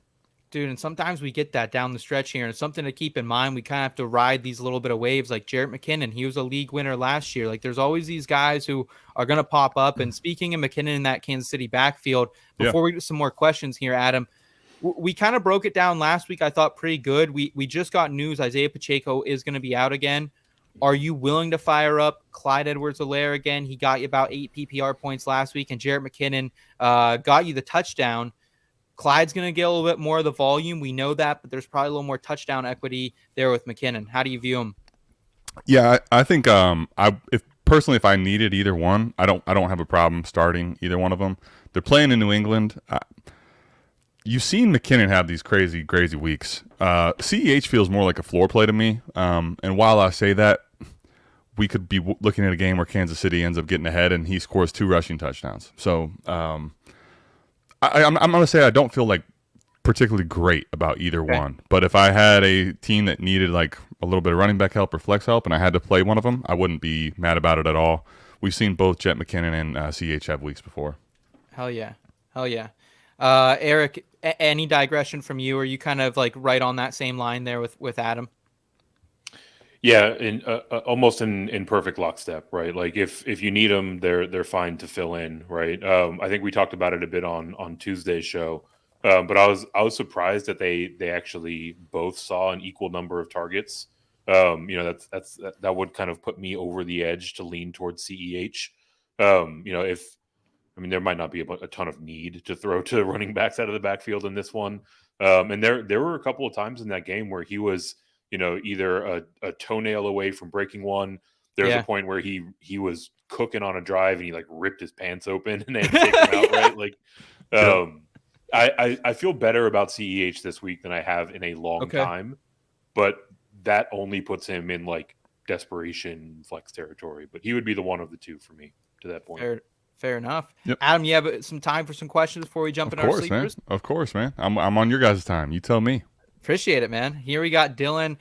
Dude, and sometimes we get that down the stretch here, and it's something to keep in mind. We kind of have to ride these little bit of waves, like Jerick McKinnon. He was a league winner last year. Like, there's always these guys who are going to pop up. And speaking of McKinnon in that Kansas City backfield, before we get some more questions here, Adam, we kind of broke it down last week. I thought pretty good. We just got news Isaiah Pacheco is going to be out again. Are you willing to fire up Clyde Edwards-Helaire again? He got you about 8 PPR points last week, and Jerick McKinnon got you the touchdown. Clyde's going to get a little bit more of the volume. We know that, but there's probably a little more touchdown equity there with McKinnon. How do you view him? Yeah, I think if I needed either one, I don't have a problem starting either one of them. They're playing in New England. You've seen McKinnon have these crazy weeks. CEH feels more like a floor play to me. And while I say that, we could be looking at a game where Kansas City ends up getting ahead and he scores 2 rushing touchdowns. So I'm going to say I don't feel like particularly great about either one. But if I had a team that needed like a little bit of running back help or flex help and I had to play one of them, I wouldn't be mad about it at all. We've seen both Jet McKinnon and CH have weeks before. Hell yeah. Eric, any digression from you? Are you kind of like right on that same line there with Adam? Yeah, almost in perfect lockstep, right? Like if you need them, they're fine to fill in, right? I think we talked about it a bit on Tuesday's show, but I was surprised that they actually both saw an equal number of targets. That would kind of put me over the edge to lean towards CEH. There might not be a ton of need to throw to running backs out of the backfield in this one, and there were a couple of times in that game where he was, either a toenail away from breaking one. There was a point where he was cooking on a drive and he like ripped his pants open and then take him out, right? Like, I feel better about CEH this week than I have in a long time, but that only puts him in like desperation flex territory. But he would be the one of the two for me to that point. Fair enough. Yep. Adam, you have some time for some questions before we jump into our sleepers? Of course, man. I'm on your guys' time. You tell me. Appreciate it, man. Here we got Dylan.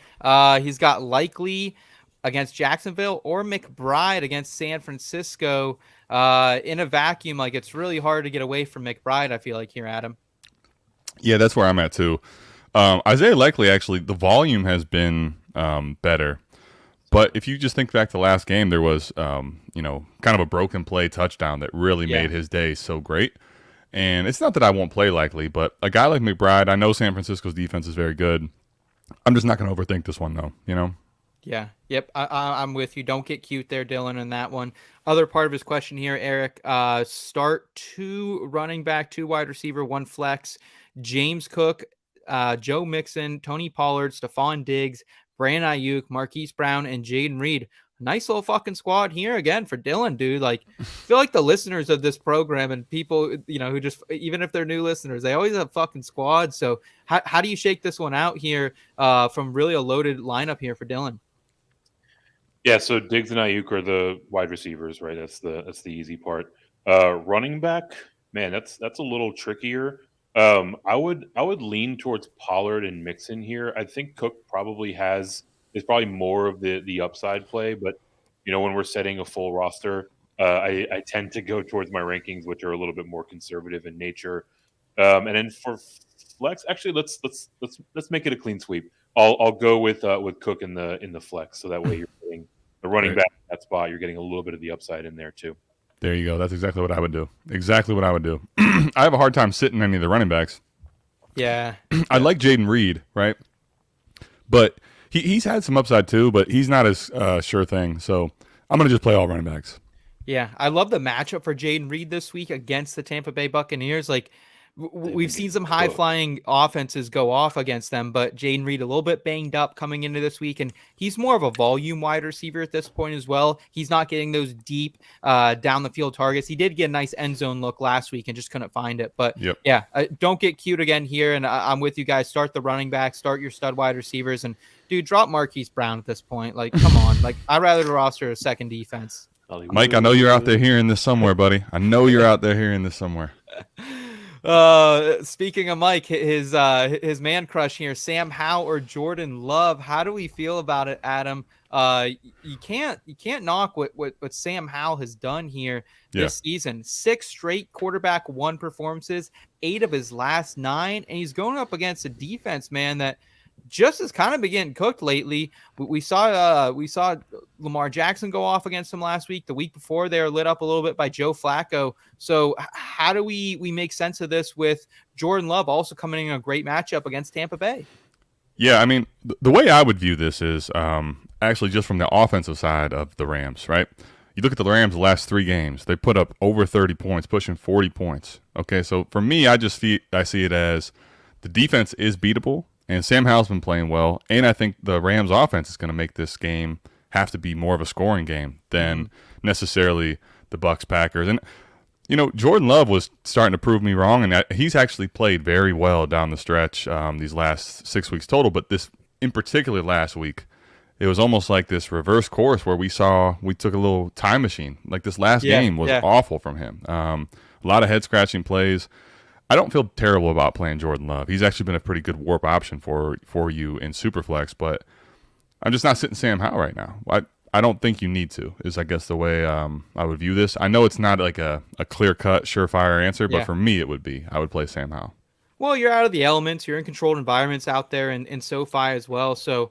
He's got likely against Jacksonville or McBride against San Francisco. In a vacuum, like it's really hard to get away from McBride, I feel like here, Adam. Yeah, that's where I'm at too. Isaiah Likely, actually, the volume has been better. But if you just think back to last game, there was, kind of a broken play touchdown that really made his day so great. And it's not that I won't play Likely, but a guy like McBride, I know San Francisco's defense is very good. I'm just not going to overthink this one, though, Yeah. Yep. I'm with you. Don't get cute there, Dylan, in that one. Other part of his question here, Eric, start 2 running back, 2 wide receiver, 1 flex, James Cook, Joe Mixon, Tony Pollard, Stephon Diggs, Brandon Ayuk, Marquise Brown, and Jaden Reed. Nice little fucking squad here again for Dylan, dude. Like, I feel like the listeners of this program and people, who just, even if they're new listeners, they always have fucking squads. So how do you shake this one out here from really a loaded lineup here for Dylan? Yeah, so Diggs and Ayuk are the wide receivers, right? That's the easy part. Running back, man, that's a little trickier. I would lean towards Pollard and Mixon here. I think Cook is probably more of the upside play, but when we're setting a full roster, I tend to go towards my rankings, which are a little bit more conservative in nature. And then for flex, actually, let's make it a clean sweep. I'll go with Cook in the flex, so that way you're getting the running back in that spot. You're getting a little bit of the upside in there too. There you go. That's exactly what I would do. I have a hard time sitting any of the running backs. Yeah. I like Jaden Reed, right? But he's had some upside too, but he's not as sure thing. So I'm going to just play all running backs. Yeah, I love the matchup for Jayden Reed this week against the Tampa Bay Buccaneers. Like, we've seen some high-flying offenses go off against them, but Jayden Reed a little bit banged up coming into this week, and he's more of a volume wide receiver at this point as well. He's not getting those deep down the field targets. He did get a nice end zone look last week and just couldn't find it. But yeah, don't get cute again here, and I'm with you guys. Start the running back, start your stud wide receivers, and dude, drop Marquise Brown at this point. Like, come on. Like, I'd rather roster a second defense. Mike, I know you're out there hearing this somewhere, buddy. I know you're out there hearing this somewhere. Speaking of Mike, his man crush here, Sam Howell or Jordan Love. How do we feel about it, Adam? You can't knock what Sam Howell has done here this season. 6 straight quarterback 1 performances, 8 of his last 9, and he's going up against a defense, man, that just has kind of been getting cooked lately. We saw Lamar Jackson go off against him last week. The week before, they were lit up a little bit by Joe Flacco. So how do we make sense of this with Jordan Love also coming in a great matchup against Tampa Bay? Yeah, I mean, the way I would view this is actually just from the offensive side of the Rams, right? You look at the Rams' last 3 games, they put up over 30 points, pushing 40 points. Okay, so for me, I see it as the defense is beatable. And Sam Howell's been playing well, and I think the Rams' offense is going to make this game have to be more of a scoring game than necessarily the Bucs Packers. And Jordan Love was starting to prove me wrong, and he's actually played very well down the stretch these last 6 weeks total. But this, in particular, last week, it was almost like this reverse course where we took a little time machine. Like this last game was awful from him. A lot of head scratching plays. I don't feel terrible about playing Jordan Love. He's actually been a pretty good warp option for you in Superflex, but I'm just not sitting Sam Howell right now. I don't think you need to, is I guess the way I would view this. I know it's not like a clear-cut, surefire answer, but for me it would be. I would play Sam Howell. Well, you're out of the elements. You're in controlled environments out there in SoFi as well, so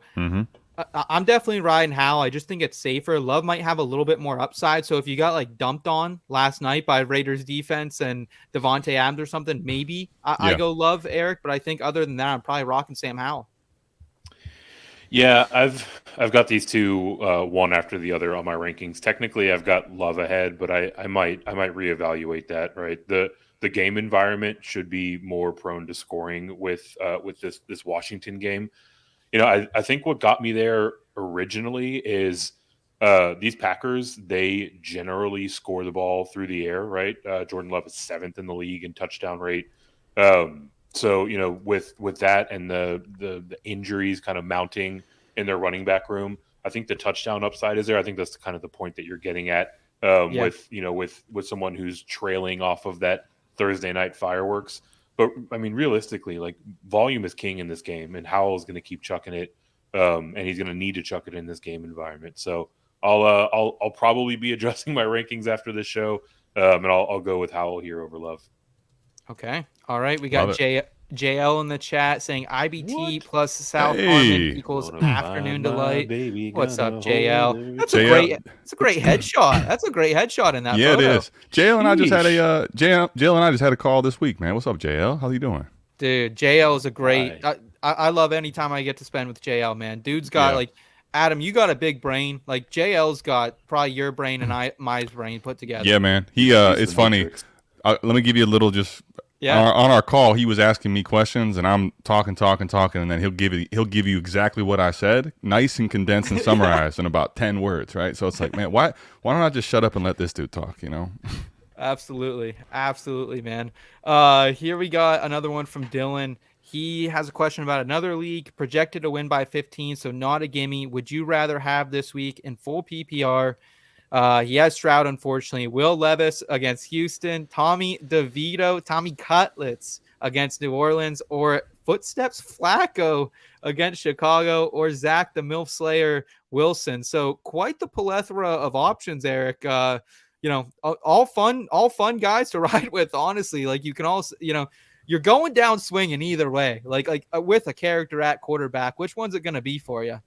I'm definitely riding Howell. I just think it's safer. Love might have a little bit more upside. So if you got like dumped on last night by Raiders defense and Devontae Adams or something, maybe I go Love, Eric. But I think other than that, I'm probably rocking Sam Howell. Yeah, I've got these two one after the other on my rankings. Technically, I've got Love ahead, but I might reevaluate that. Right, the game environment should be more prone to scoring with this Washington game. I think what got me there originally is these Packers, they generally score the ball through the air, right? Jordan Love is 7th in the league in touchdown rate. So, with that and the injuries kind of mounting in their running back room, I think the touchdown upside is there. I think that's kind of the point that you're getting at with someone who's trailing off of that Thursday night fireworks. But I mean, realistically, like volume is king in this game, and Howell's going to keep chucking it, and he's going to need to chuck it in this game environment. So I'll probably be adjusting my rankings after this show, and I'll go with Howell here over Love. Okay, all right. We got JL in the chat saying IBT plus South Harmon equals afternoon delight. What's up, JL? That's a great headshot. That's a great headshot in that photo. It is. JL and I just had a call this week, man. What's up, JL? How you doing? Dude, JL is a great. I love any time I get to spend with JL, man. Dude's got like Adam, you got a big brain. Like JL's got probably your brain and my brain put together. Yeah, man. It's funny. Let me give you a little just. Yeah. On our call, he was asking me questions, and I'm talking, and then he'll give you exactly what I said, nice and condensed and summarized in about 10 words, right? So it's like, man, why don't I just shut up and let this dude talk, Absolutely, man. Here we got another one from Dylan. He has a question about another league, projected to win by 15, so not a gimme. Would you rather have this week in full PPR? He has Stroud, unfortunately. Will Levis against Houston. Tommy Cutlets against New Orleans. Or Footsteps Flacco against Chicago. Or Zach the MILF Slayer Wilson. So quite the plethora of options, Eric. All fun guys to ride with, honestly. Like you can also, you're going down swinging either way. Like with a character at quarterback. Which one's it going to be for you?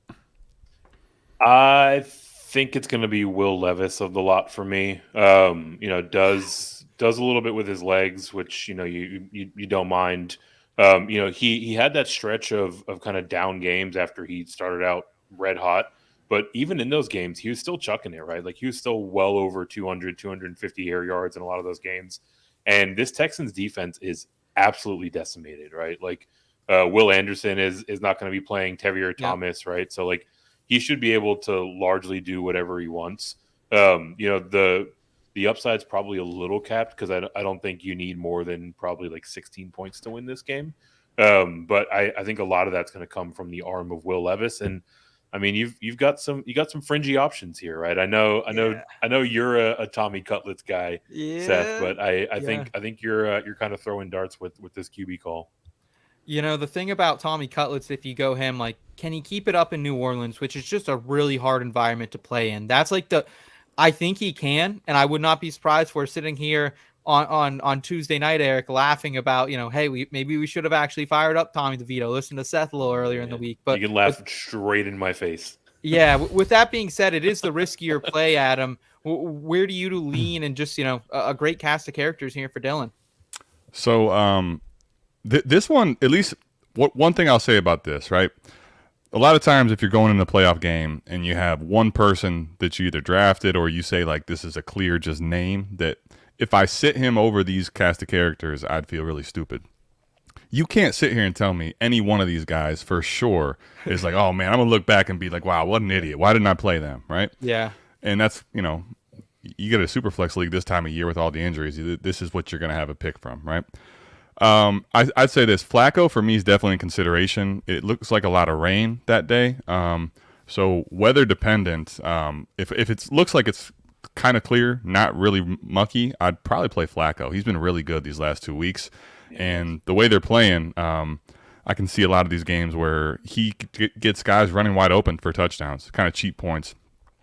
I think it's going to be Will Levis of the lot for me. Does a little bit with his legs, which you don't mind. He had that stretch of kind of down games after he started out red hot. But even in those games, he was still chucking it, right? Like he was still well over 200, 250 air yards in a lot of those games. And this Texans defense is absolutely decimated, right? Like Will Anderson is not going to be playing Tevye Thomas, right? So like he should be able to largely do whatever he wants. The upside's probably a little capped because I don't think you need more than probably like 16 points to win this game. But I think a lot of that's going to come from the arm of Will Levis. And I mean, you got some fringy options here, right? I know you're a Tommy Cutlets guy, Seth, but I think you're kind of throwing darts with this QB call. You know, the thing about Tommy Cutlets, if you go him, like, can he keep it up in New Orleans, which is just a really hard environment to play in? That's like I think he can, and I would not be surprised if we're sitting here on Tuesday night, Eric, laughing about, hey, maybe we should have actually fired up Tommy DeVito. Listen to Seth a little earlier in the week. But you can laugh straight in my face. Yeah, with that being said, it is the riskier play, Adam. Where do you lean, and just, a great cast of characters here for Dylan? So this one, at least one thing I'll say about this, right? A lot of times if you're going in a playoff game and you have one person that you either drafted or you say like this is a clear just name that if I sit him over these cast of characters, I'd feel really stupid. You can't sit here and tell me any one of these guys for sure is like, oh man, I'm going to look back and be like, wow, what an idiot. Why didn't I play them, right? Yeah. And that's, you get a super flex league this time of year with all the injuries. This is what you're going to have a pick from, right? I'd say this. Flacco, for me, is definitely in consideration. It looks like a lot of rain that day. So weather dependent. If it looks like it's kind of clear, not really mucky, I'd probably play Flacco. He's been really good these last 2 weeks. And the way they're playing, I can see a lot of these games where he gets guys running wide open for touchdowns, kind of cheap points.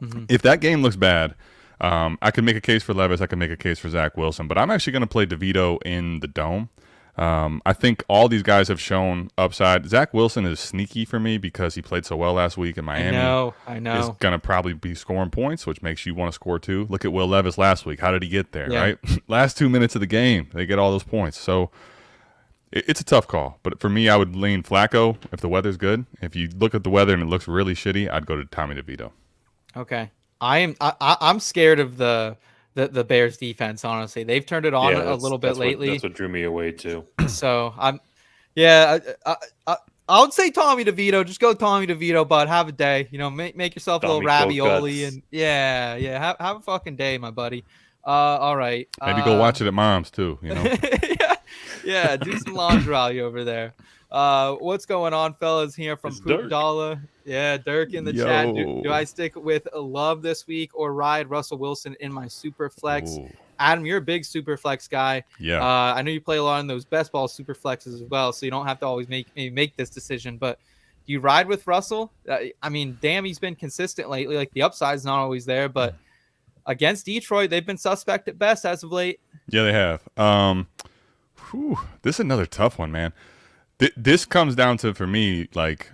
Mm-hmm. If that game looks bad, I could make a case for Levis. I could make a case for Zach Wilson. But I'm actually going to play DeVito in the Dome. I think all these guys have shown upside. Zach Wilson is sneaky for me because he played so well last week in Miami. I know. Is going to probably be scoring points, which makes you want to score too. Look at Will Levis last week. How did he get there, right? Last 2 minutes of the game, they get all those points. So it's a tough call. But for me, I would lean Flacco if the weather's good. If you look at the weather and it looks really shitty, I'd go to Tommy DeVito. Okay. I'm scared of the Bears defense, honestly. They've turned it on a little bit lately. That's what drew me away too. So I would say Tommy DeVito. Just go Tommy DeVito, bud. Have a day. Make yourself a little ravioli and have a fucking day, my buddy. All right. Maybe go watch it at mom's too. Yeah. Do some laundry over there. What's going on, fellas? Here from Poop Dollar. Yeah, Dirk in the chat. Do I stick with Love this week or ride Russell Wilson in my super flex? Ooh. Adam, you're a big super flex guy. Yeah. I know you play a lot in those best ball super flexes as well, so you don't have to always make this decision. But do you ride with Russell? I mean, damn, he's been consistent lately. Like the upside's not always there, but against Detroit, they've been suspect at best as of late. Yeah, they have. This is another tough one, man. This comes down to, for me, like,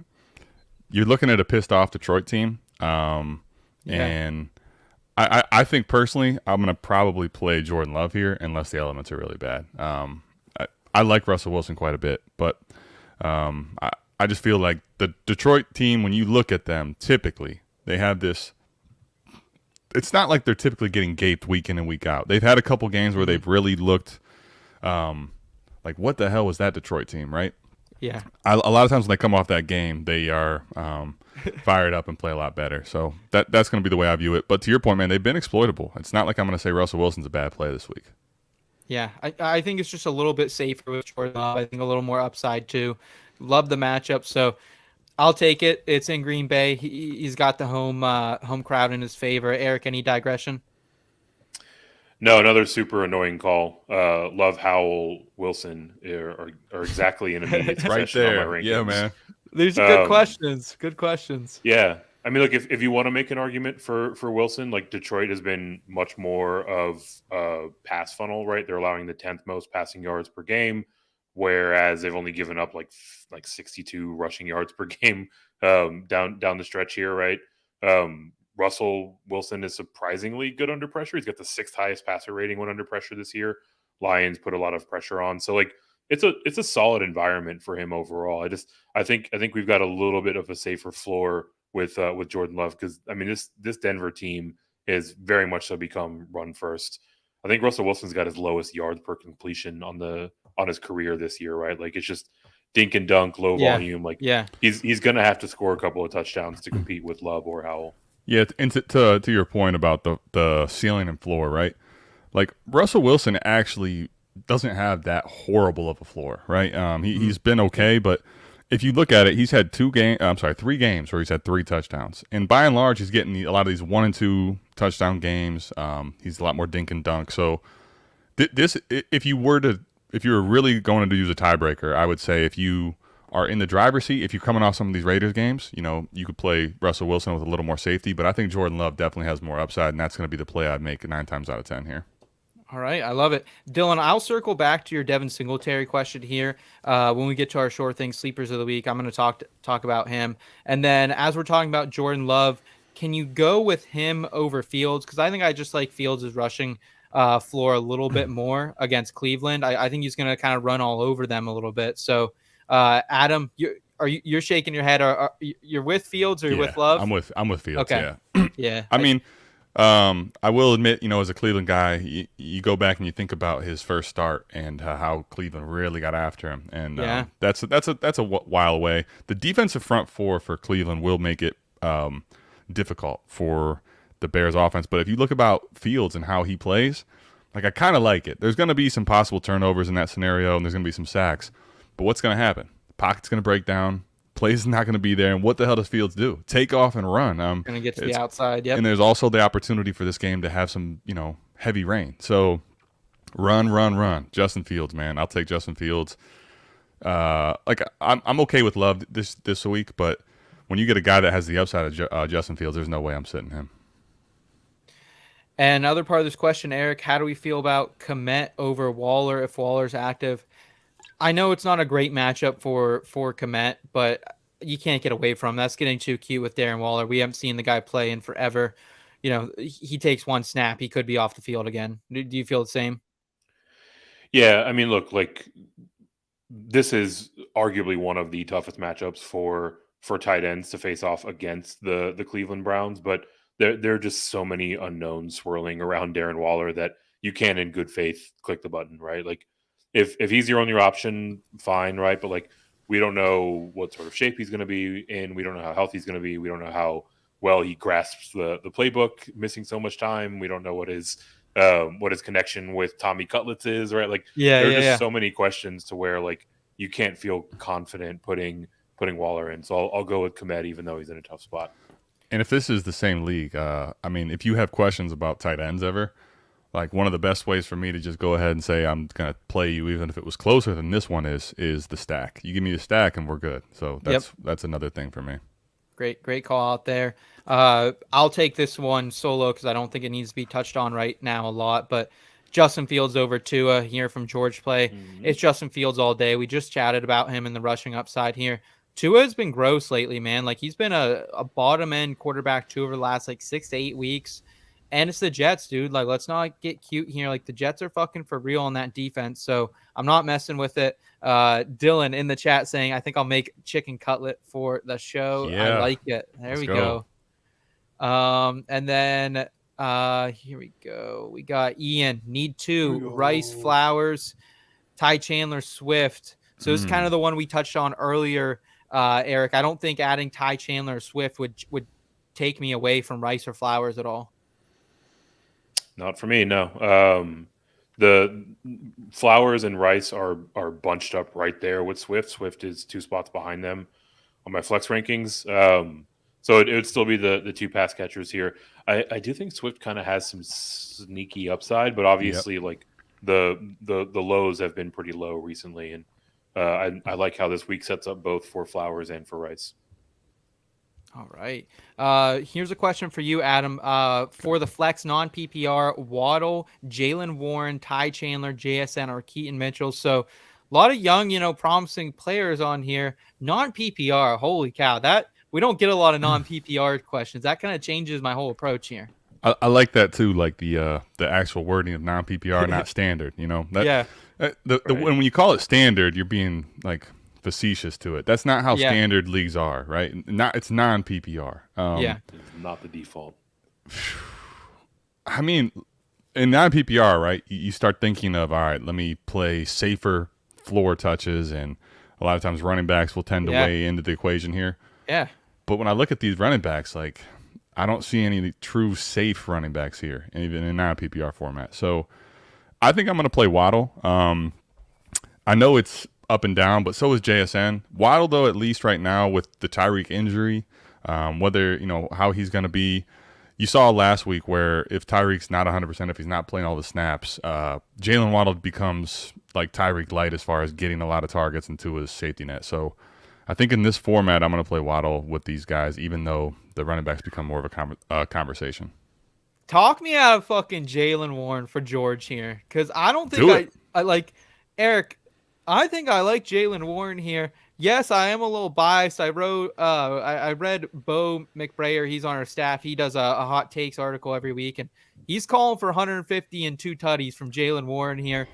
you're looking at a pissed off Detroit team. And I think personally, I'm going to probably play Jordan Love here unless the elements are really bad. I like Russell Wilson quite a bit, but I just feel like the Detroit team, when you look at them, typically they have this. It's not like they're typically getting gaped week in and week out. They've had a couple games where they've really looked like, what the hell was that Detroit team, right? Yeah. A lot of times when they come off that game, they are fired up and play a lot better. So that's going to be the way I view it. But to your point, man, they've been exploitable. It's not like I'm going to say Russell Wilson's a bad play this week. Yeah, I think it's just a little bit safer with Jordan Love. I think a little more upside too. Love the matchup, so I'll take it. It's in Green Bay. He's got the home crowd in his favor. Eric, any digression? No, another super annoying call. Love, Howell, Wilson are exactly in immediate succession right there. On my rankings. Yeah, man. These are good questions. Good questions. Yeah. I mean, look, if you want to make an argument for Wilson, like Detroit has been much more of a pass funnel, right? They're allowing the 10th most passing yards per game, whereas they've only given up like 62 rushing yards per game down the stretch here, right? Russell Wilson is surprisingly good under pressure. He's got the 6th highest passer rating when under pressure this year. Lions put a lot of pressure on. So like it's a solid environment for him overall. I think we've got a little bit of a safer floor with Jordan Love, because I mean this Denver team is very much so become run first. I think Russell Wilson's got his lowest yards per completion on his career this year, right? Like it's just dink and dunk, low volume. Like he's gonna have to score a couple of touchdowns to compete with Love or Howell. Yeah, and to your point about the ceiling and floor, right? Like Russell Wilson actually doesn't have that horrible of a floor, right? He's been okay, but if you look at it, he's had 3 games where he's had 3 touchdowns, and by and large, he's getting a lot of these 1 and 2 touchdown games. He's a lot more dink and dunk. So if you were really going to use a tiebreaker, I would say if you are in the driver's seat, if you're coming off some of these Raiders games, you could play Russell Wilson with a little more safety, but I think Jordan Love definitely has more upside, and that's going to be the play I'd make 9 times out of 10 here. All right, I love it. Dylan, I'll circle back to your Devin Singletary question here. When we get to our short thing, sleepers of the week, I'm going to talk about him. And then as we're talking about Jordan Love, can you go with him over Fields? Because I think I just like Fields' rushing floor a little bit more against Cleveland. I think he's going to kind of run all over them a little bit. So, Adam, you're shaking your head. You're with Fields or you're with Love? I'm with Fields. Okay. Yeah. I mean, I will admit, as a Cleveland guy, you go back and you think about his first start and how Cleveland really got after him, and that's a while away. The defensive front four for Cleveland will make it difficult for the Bears offense. But if you look about Fields and how he plays, like I kind of like it. There's going to be some possible turnovers in that scenario, and there's going to be some sacks. But what's going to happen? The pocket's going to break down. Play's not going to be there, and what the hell does Fields do? Take off and run. Going to get to the outside, yep. And there's also the opportunity for this game to have some, heavy rain. So run. Justin Fields, man. I'll take Justin Fields. I'm okay with Love this week, but when you get a guy that has the upside of Justin Fields, there's no way I'm sitting him. And another part of this question, Eric, how do we feel about Kmet over Waller if Waller's active? I know it's not a great matchup for Kmet, but you can't get away from him. That's getting too cute with Darren Waller. We haven't seen the guy play in forever. He takes one snap, he could be off the field again. Do you feel the same? Yeah, I mean, look, like this is arguably one of the toughest matchups for tight ends to face off against the Cleveland Browns, but there are just so many unknowns swirling around Darren Waller that you can, in good faith, click the button, right? Like, if he's your only option, fine, right? But like, we don't know what sort of shape he's going to be in. We don't know how healthy he's going to be. We don't know how well he grasps the playbook, missing so much time. We don't know what his connection with Tommy Cutlets is, right? Like, there are just so many questions to where like you can't feel confident putting Waller in. So I'll go with Kmet, even though he's in a tough spot. And if this is the same league, if you have questions about tight ends ever, like one of the best ways for me to just go ahead and say I'm going to play you, even if it was closer than this one is the stack. You give me the stack and we're good. So that's another thing for me. Great call out there. I'll take this one solo because I don't think it needs to be touched on right now a lot. But Justin Fields over Tua here from George Play. Mm-hmm. It's Justin Fields all day. We just chatted about him in the rushing upside here. Tua has been gross lately, man. Like he's been a bottom end quarterback 2 over the last 6 to 8 weeks. And it's the Jets, dude. Like, let's not get cute here. Like, the Jets are fucking for real on that defense. So I'm not messing with it. Dylan in the chat saying, I think I'll make chicken cutlet for the show. Yeah, I like it. There we go. And then here we go. We got Ian, need 2, Rice, Flowers, Ty Chandler, Swift. So this is kind of the one we touched on earlier, Eric. I don't think adding Ty Chandler or Swift would take me away from Rice or Flowers at all. Not for me, no. The Flowers and Rice are bunched up right there with Swift. Swift is 2 spots behind them on my flex rankings. So it would still be the 2 pass catchers here. I do think Swift kind of has some sneaky upside, but obviously like the lows have been pretty low recently, and I like how this week sets up both for Flowers and for Rice. All right. Here's a question for you, Adam. For the flex non-PPR, Waddle, Jalen Warren, Ty Chandler, JSN, or Keaton Mitchell. So a lot of young, promising players on here. Non-PPR, holy cow. That we don't get a lot of non-PPR questions. That kind of changes my whole approach here. I like that too, like the actual wording of non-PPR, not standard. When you call it standard, you're being like facetious to it. That's not how standard leagues are, right? It's non-PPR. It's not the default. I mean, in non-PPR, right, you start thinking of, all right, let me play safer floor touches, and a lot of times running backs will tend to weigh into the equation here. Yeah. But when I look at these running backs, like, I don't see any true safe running backs here, even in non-PPR format. So I think I'm going to play Waddle. I know it's up and down, but so is JSN. Waddle, though, at least right now with the Tyreek injury, whether, how he's going to be. You saw last week where if Tyreek's not 100%, if he's not playing all the snaps, Jalen Waddle becomes like Tyreek light as far as getting a lot of targets into his safety net. So I think in this format, I'm going to play Waddle with these guys, even though the running backs become more of a conversation. Talk me out of fucking Jalen Warren for George here, because I don't think I like Eric. I think I like Jalen Warren here. Yes, I am a little biased. I read Bo McBrayer. He's on our staff. He does a hot takes article every week, and he's calling for 150 and 2 tutties from Jalen Warren here.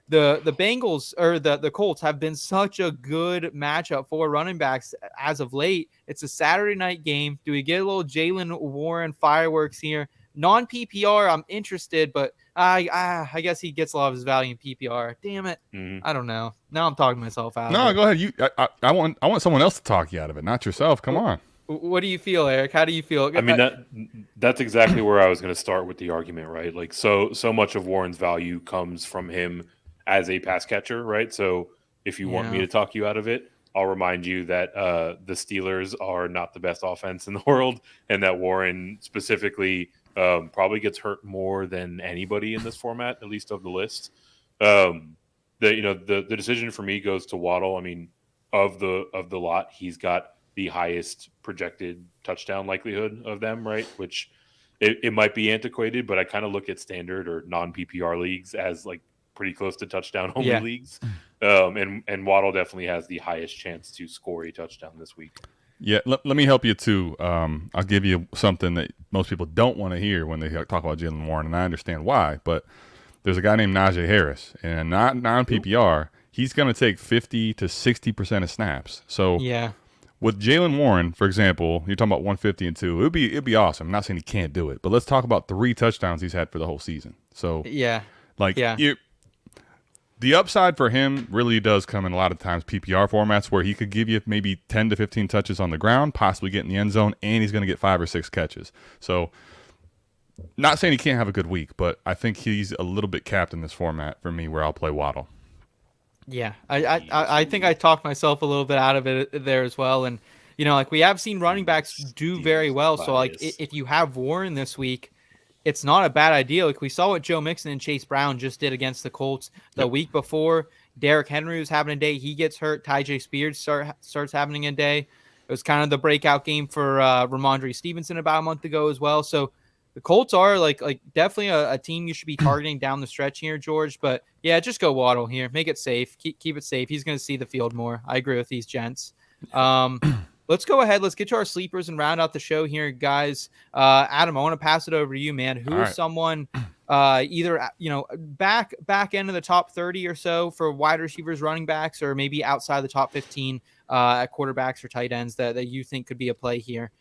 The Bengals or the Colts have been such a good matchup for running backs as of late. It's a Saturday night game. Do we get a little Jalen Warren fireworks here? Non-PPR, I'm interested, but I guess he gets a lot of his value in PPR. Damn it. I don't know. Now I'm talking myself out. No, go ahead. I want someone else to talk you out of it, not yourself. Come on. What do you feel, Eric? How do you feel? I mean, that's exactly where I was going to start with the argument, right? Like, so much of Warren's value comes from him as a pass catcher, right? So if you want me to talk you out of it, I'll remind you that the Steelers are not the best offense in the world, and that Warren specifically probably gets hurt more than anybody in this format, at least of the list. The decision for me goes to Waddle. I mean, of the lot, he's got the highest projected touchdown likelihood of them, right? Which it might be antiquated, but I kind of look at standard or non-PPR leagues as like pretty close to touchdown only leagues. And Waddle definitely has the highest chance to score a touchdown this week. Yeah, let me help you too. I'll give you something that most people don't want to hear when they talk about Jalen Warren, and I understand why. But there's a guy named Najee Harris, and non-PPR, he's going to take 50 to 60% of snaps. So with Jalen Warren, for example, you're talking about 150 and 2. It'd be awesome. I'm not saying he can't do it, but let's talk about 3 touchdowns he's had for the whole season. So the upside for him really does come in a lot of times PPR formats where he could give you maybe 10 to 15 touches on the ground, possibly get in the end zone, and he's going to get 5 or 6 catches. So not saying he can't have a good week, but I think he's a little bit capped in this format for me where I'll play Waddle. Yeah, I think I talked myself a little bit out of it there as well. And, we have seen running backs do very well. So, if you have Warren this week, it's not a bad idea. Like we saw what Joe Mixon and Chase Brown just did against the Colts the week before. Derrick Henry was having a day. He gets hurt. Tyjae Spears starts having a day. It was kind of the breakout game for Ramondre Stevenson about a month ago as well. So the Colts are like definitely a team you should be targeting down the stretch here, George. But yeah, just go Waddle here. Make it safe. Keep it safe. He's going to see the field more. I agree with these gents. Let's go ahead. Let's get to our sleepers and round out the show here, guys. Adam, I want to pass it over to you, man. Who is someone either, back end of the top 30 or so for wide receivers, running backs, or maybe outside the top 15 at quarterbacks or tight ends that you think could be a play here?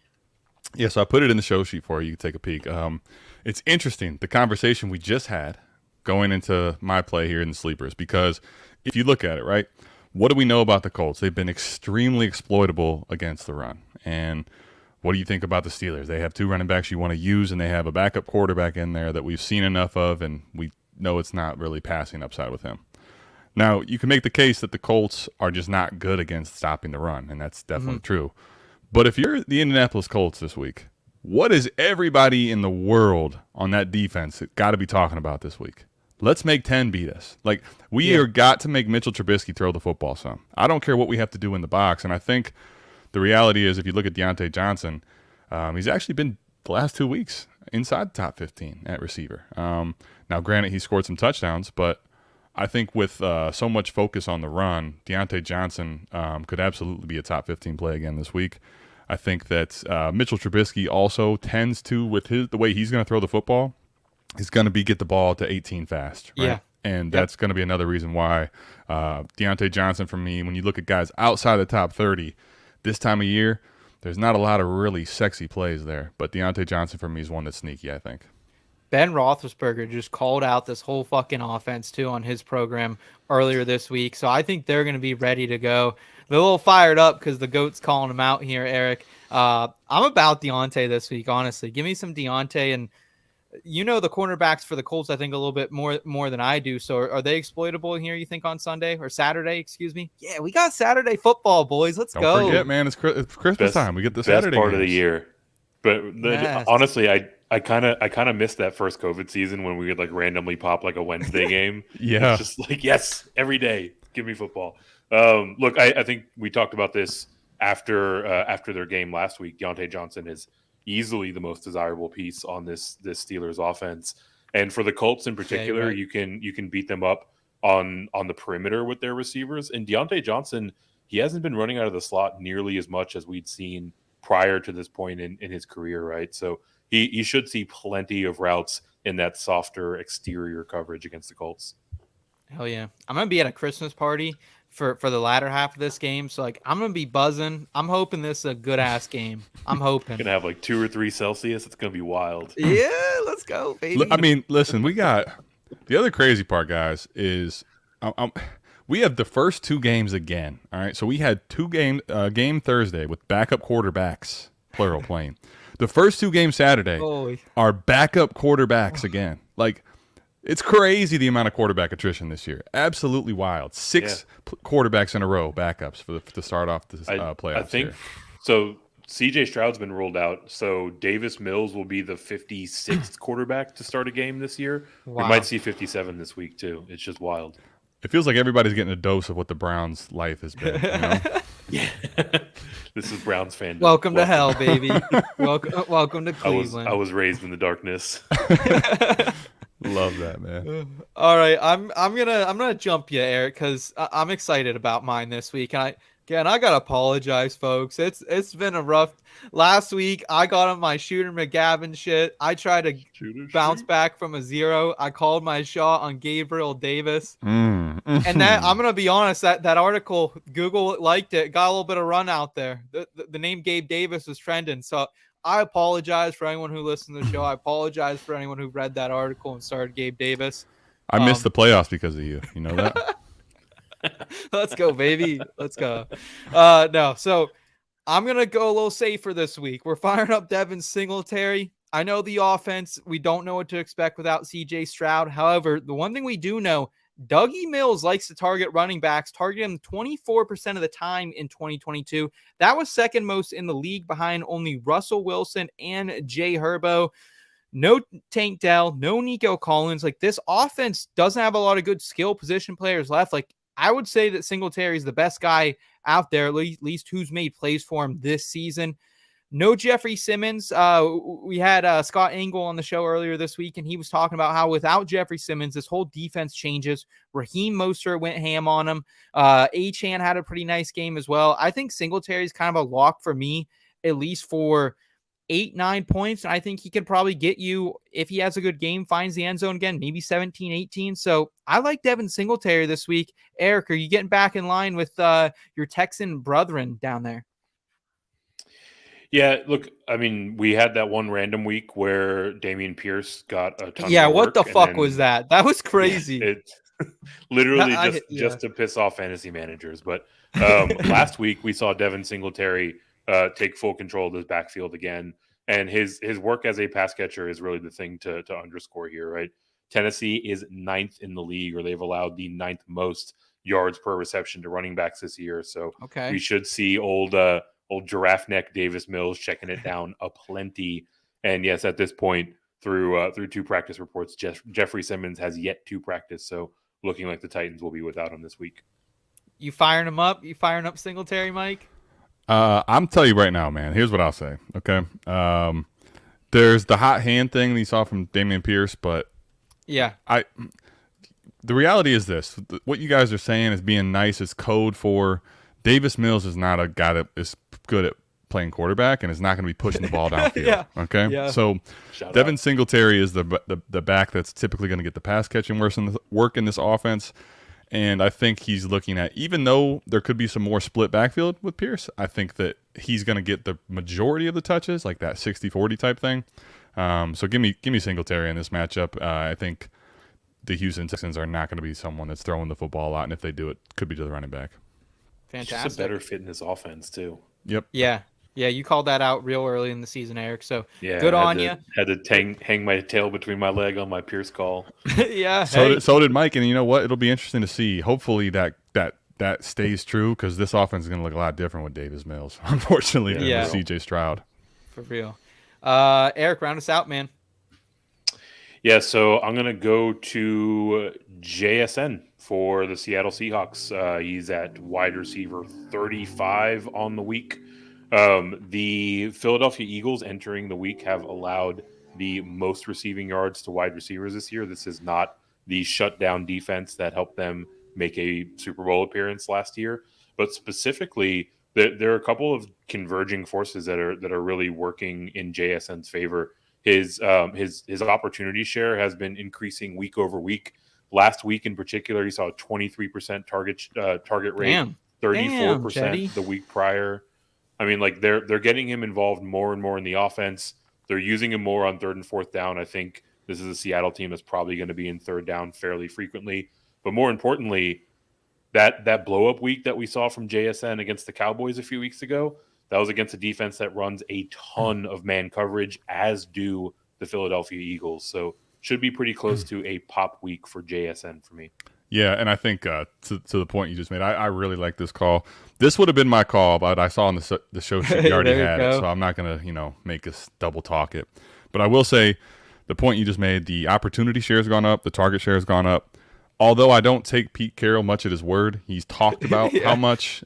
Yeah, so I put it in the show sheet for you. You can take a peek. It's interesting, the conversation we just had going into my play here in the sleepers, because if you look at it, right, what do we know about the Colts? They've been extremely exploitable against the run. And what do you think about the Steelers? They have 2 running backs you want to use, and they have a backup quarterback in there that we've seen enough of, and we know it's not really passing upside with him. Now, you can make the case that the Colts are just not good against stopping the run, and that's definitely true. But if you're the Indianapolis Colts this week, what is everybody in the world on that defense got to be talking about this week? Let's make 10 beat us. Like, we are got to make Mitchell Trubisky throw the football some. I don't care what we have to do in the box. And I think the reality is if you look at Diontae Johnosn, he's actually been the last 2 weeks inside the top 15 at receiver. Now, granted, he scored some touchdowns, but I think with so much focus on the run, Diontae Johnosn could absolutely be a top 15 play again this week. I think that Mitchell Trubisky also tends to, with the way he's going to throw the football, he's going to get the ball to 18 fast. Right? And that's going to be another reason why Diontae Johnosn for me, when you look at guys outside the top 30 this time of year, there's not a lot of really sexy plays there. But Diontae Johnosn for me is one that's sneaky, I think. Ben Roethlisberger just called out this whole fucking offense, too, on his program earlier this week. So I think they're going to be ready to go. They're a little fired up because the GOAT's calling them out here, Eric. I'm about Diontae this week, honestly. Give me some Diontae. And you know the cornerbacks for the Colts, I think, a little bit more than I do. So are they exploitable here, you think, on Sunday or Saturday? Excuse me. Yeah, we got Saturday football, boys. Let's go. Don't forget, man, it's Christmas time. We get the Saturday part of the games. year. But honestly, I kind of missed that first COVID season when we would like randomly pop like a Wednesday game. Yeah, it's just like, yes, every day, give me football. Look, I think we talked about this after their game last week. Diontae Johnosn is easily the most desirable piece on this Steelers offense, and for the Colts in particular, you can beat them up on the perimeter with their receivers. And Diontae Johnosn, he hasn't been running out of the slot nearly as much as we'd seen prior to this point in his career, right? So he should see plenty of routes in that softer exterior coverage against the Colts. Hell yeah. I'm going to be at a Christmas party for the latter half of this game. So, like, I'm going to be buzzing. I'm hoping this is a good-ass game. I'm hoping. Going to have, like, 2 or 3 Celsius. It's going to be wild. Yeah, let's go, baby. I mean, listen, we got – the other crazy part, guys, is we have the first 2 games again, all right? So we had game Thursday with backup quarterbacks, plural playing. The first 2 games Saturday are backup quarterbacks again. Like, it's crazy the amount of quarterback attrition this year. Absolutely wild. 6 quarterbacks in a row, backups to start off the playoffs. I think here. So. CJ Stroud's been ruled out, so Davis Mills will be the 56th quarterback to start a game this year. Wow. We might see 57 this week too. It's just wild. It feels like everybody's getting a dose of what the Browns' life has been. You know? Yeah, this is Browns fandom. Welcome to hell, baby. welcome to Cleveland. I was raised in the darkness. Love that, man. All right, I'm gonna jump you, Eric, because I'm excited about mine this week, and I gotta apologize, folks. It's been a rough last week. I got on my Shooter McGavin shit. I tried to bounce back from a 0. I called my shot on Gabriel Davis. And that, I'm gonna be honest, that article, Google liked it, got a little bit of run out there. The name Gabe Davis was trending. So I apologize for anyone who listened to the show. I apologize for anyone who read that article and started Gabe Davis. I missed the playoffs because of you. You know that? Let's go, baby. Let's go. No, so I'm going to go a little safer this week. We're firing up Devin Singletary. I know the offense, we don't know what to expect without CJ Stroud. However, the one thing we do know, Dougie Mills likes to target running backs, targeting them 24% of the time in 2022. That was second most in the league behind only Russell Wilson and Jay Herbo. No Tank Dell, no Nico Collins. Like, this offense doesn't have a lot of good skill position players left. Like, I would say that Singletary is the best guy out there, at least who's made plays for him this season. No Jeffrey Simmons. We had Scott Engel on the show earlier this week, and he was talking about how without Jeffrey Simmons, this whole defense changes. Raheem Mostert went ham on him. Achane had a pretty nice game as well. I think Singletary is kind of a lock for me, at least for 8-9 points. And I think he can probably get you, if he has a good game, finds the end zone again, maybe 17-18. So I like Devin Singletary this week. Eric, are you getting back in line with your Texan brethren down there? Yeah, look, I mean, we had that one random week where Dameon Pierce got a ton of work. What the fuck was that? That was crazy. It literally just to piss off fantasy managers. But last week we saw Devin Singletary take full control of his backfield again. And his work as a pass catcher is really the thing to underscore here, right? Tennessee is 9th in the league, or they've allowed the 9th most yards per reception to running backs this year. So we should see old giraffe neck Davis Mills checking it down aplenty. And yes, at this point, through 2 practice reports, Jeffrey Simmons has yet to practice. So looking like the Titans will be without him this week. You firing him up? You firing up Singletary, Mike? I'm telling you right now, man. Here's what I'll say. Okay. There's the hot hand thing that you saw from Dameon Pierce, but yeah, the reality is this: what you guys are saying is being nice is code for Davis Mills is not a guy that is good at playing quarterback and is not going to be pushing the ball downfield. Yeah. Okay. Yeah. So Devin Singletary is the back that's typically going to get the pass catching work in this offense. And I think he's looking at, even though there could be some more split backfield with Pierce, I think that he's going to get the majority of the touches, like that 60-40 type thing. So give me Singletary in this matchup. I think the Houston Texans are not going to be someone that's throwing the football a lot, and if they do, it could be to the running back. Fantastic. Just a better fit in this offense too. Yep. Yeah. Yeah, you called that out real early in the season, Eric. So yeah, good on you. Had to hang my tail between my leg on my Pierce call. Yeah. So did Mike, and you know what? It'll be interesting to see. Hopefully that stays true, because this offense is going to look a lot different with Davis Mills, unfortunately, than with C.J. Stroud. For real. Eric, round us out, man. Yeah, so I'm going to go to JSN for the Seattle Seahawks. He's at wide receiver 35 on the week. The Philadelphia Eagles entering the week have allowed the most receiving yards to wide receivers this year. This is not the shutdown defense that helped them make a Super Bowl appearance last year, but specifically there are a couple of converging forces that are really working in JSN's favor. His opportunity share has been increasing week over week. Last week in particular, he saw a 23% target rate, Damn. 34% the week prior. I mean, like they're getting him involved more and more in the offense. They're using him more on 3rd and 4th down. I think this is a Seattle team that's probably going to be in 3rd down fairly frequently. But more importantly, that blow up week that we saw from JSN against the Cowboys a few weeks ago, that was against a defense that runs a ton of man coverage, as do the Philadelphia Eagles. So should be pretty close to a pop week for JSN for me. Yeah, and I think to the point you just made, I really like this call. This would have been my call, but I saw on the show sheet you already had it, so I'm not going to make us double talk it. But I will say the point you just made, the opportunity share has gone up, the target share has gone up. Although I don't take Pete Carroll much at his word, he's talked about how much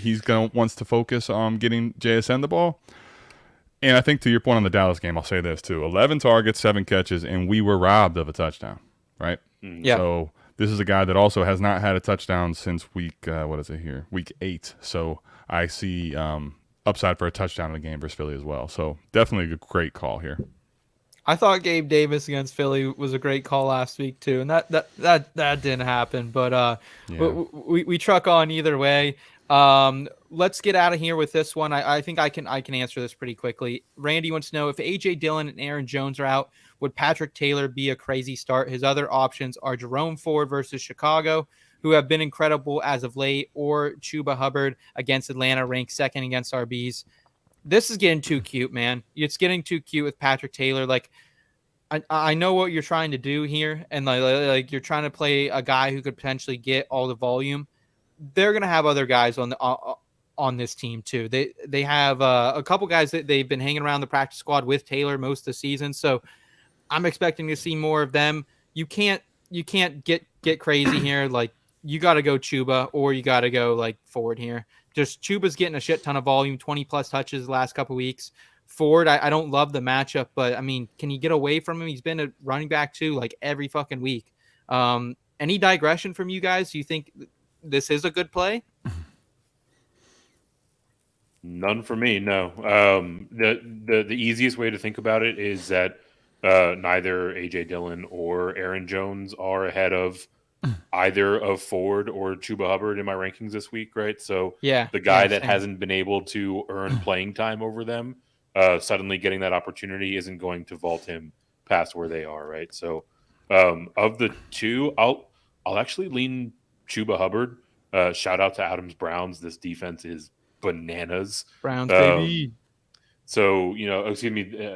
he's wants to focus on getting JSN the ball. And I think to your point on the Dallas game, I'll say this too: 11 targets, 7 catches, and we were robbed of a touchdown, right? Yeah. So this is a guy that also has not had a touchdown since week 8. So I see upside for a touchdown in the game versus Philly as well. So definitely a great call here. I thought Gabe Davis against Philly was a great call last week too, and that didn't happen. But we truck on either way. Let's get out of here with this one. I think I can answer this pretty quickly. Randy wants to know if AJ Dillon and Aaron Jones are out, would Patrick Taylor be a crazy start? His other options are Jerome Ford versus Chicago, who have been incredible as of late, or Chuba Hubbard against Atlanta, ranked 2nd against RBs. This is getting too cute, man. It's getting too cute with Patrick Taylor. Like, I know what you're trying to do here, and like you're trying to play a guy who could potentially get all the volume. They're gonna have other guys on this team too. They have a couple guys that they've been hanging around the practice squad with Taylor most of the season, so I'm expecting to see more of them. You can't get crazy here. Like, you got to go Chuba, or you got to go like Ford here. Just Chuba's getting a shit ton of volume, 20+ touches the last couple weeks. Ford, I don't love the matchup, but I mean, can you get away from him? He's been a running back too, like every fucking week. Any digression from you guys? Do you think this is a good play? None for me, no. The easiest way to think about it is that neither AJ Dillon or Aaron Jones are ahead of either of Ford or Chuba Hubbard in my rankings this week, right? So the guy that hasn't been able to earn playing time over them, suddenly getting that opportunity isn't going to vault him past where they are, right? So of the two, I'll actually lean Chuba Hubbard. Shout out to Adams Browns. This defense is bananas. Browns, baby. So,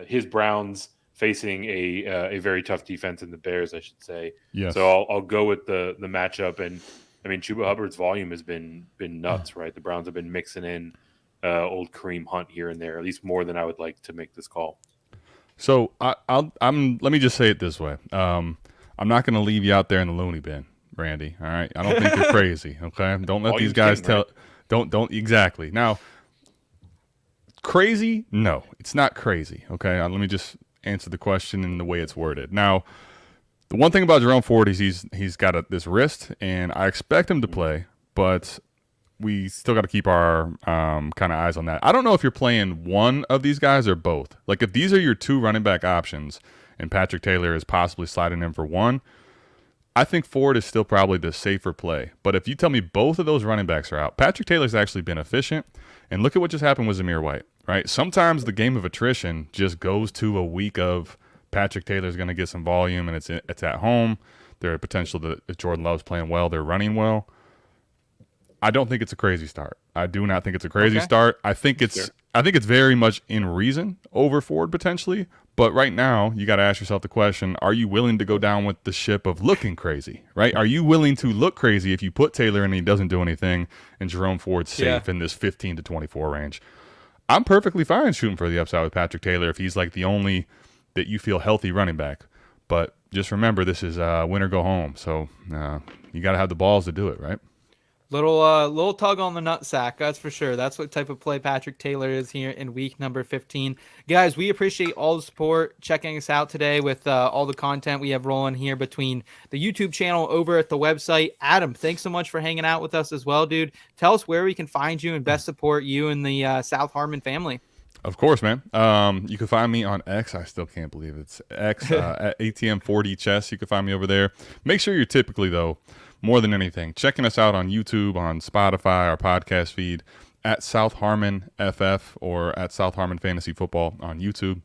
his Browns facing a very tough defense in the Bears, I should say. Yes. So I'll go with the matchup. And I mean, Chuba Hubbard's volume has been nuts, right? The Browns have been mixing in old Kareem Hunt here and there, at least more than I would like to make this call. So let me just say it this way. I'm not going to leave you out there in the loony bin, Randy. All right. I don't think you're crazy. Okay. Don't let these guys tell. Right? Don't exactly. Now, crazy? No, it's not crazy. Okay. Let me just answer the question in the way it's worded. Now, the one thing about Jerome Ford is he's got this wrist, and I expect him to play, but we still got to keep our kind of eyes on that. I don't know if you're playing one of these guys or both. Like if these are your 2 running back options and Patrick Taylor is possibly sliding in for 1, I think Ford is still probably the safer play. But if you tell me both of those running backs are out, Patrick Taylor's actually been efficient. And look at what just happened with Zamir White, right? Sometimes the game of attrition just goes to a week of Patrick Taylor's going to get some volume and it's at home. There's potential that if Jordan Love's playing well, they're running well. I don't think it's a crazy start. I do not think it's a crazy start. I think it's very much in reason over Ford potentially. But right now, you got to ask yourself the question, are you willing to go down with the ship of looking crazy, right? Are you willing to look crazy if you put Taylor in and he doesn't do anything and Jerome Ford's safe in this 15 to 24 range? I'm perfectly fine shooting for the upside with Patrick Taylor if he's like the only that you feel healthy running back. But just remember, this is win or go home. So you got to have the balls to do it, right? Little tug on the nutsack, that's for sure. That's what type of play Patrick Taylor is here in week number 15. Guys, we appreciate all the support, checking us out today with all the content we have rolling here between the YouTube channel over at the website. Adam, thanks so much for hanging out with us as well, dude. Tell us where we can find you and best support you and the South Harmon family. Of course, man. You can find me on X. I still can't believe it's X at ATM40 Chess. You can find me over there. Make sure you're typically, though, more than anything, checking us out on YouTube, on Spotify, our podcast feed, at South Harmon FF or at South Harmon Fantasy Football on YouTube.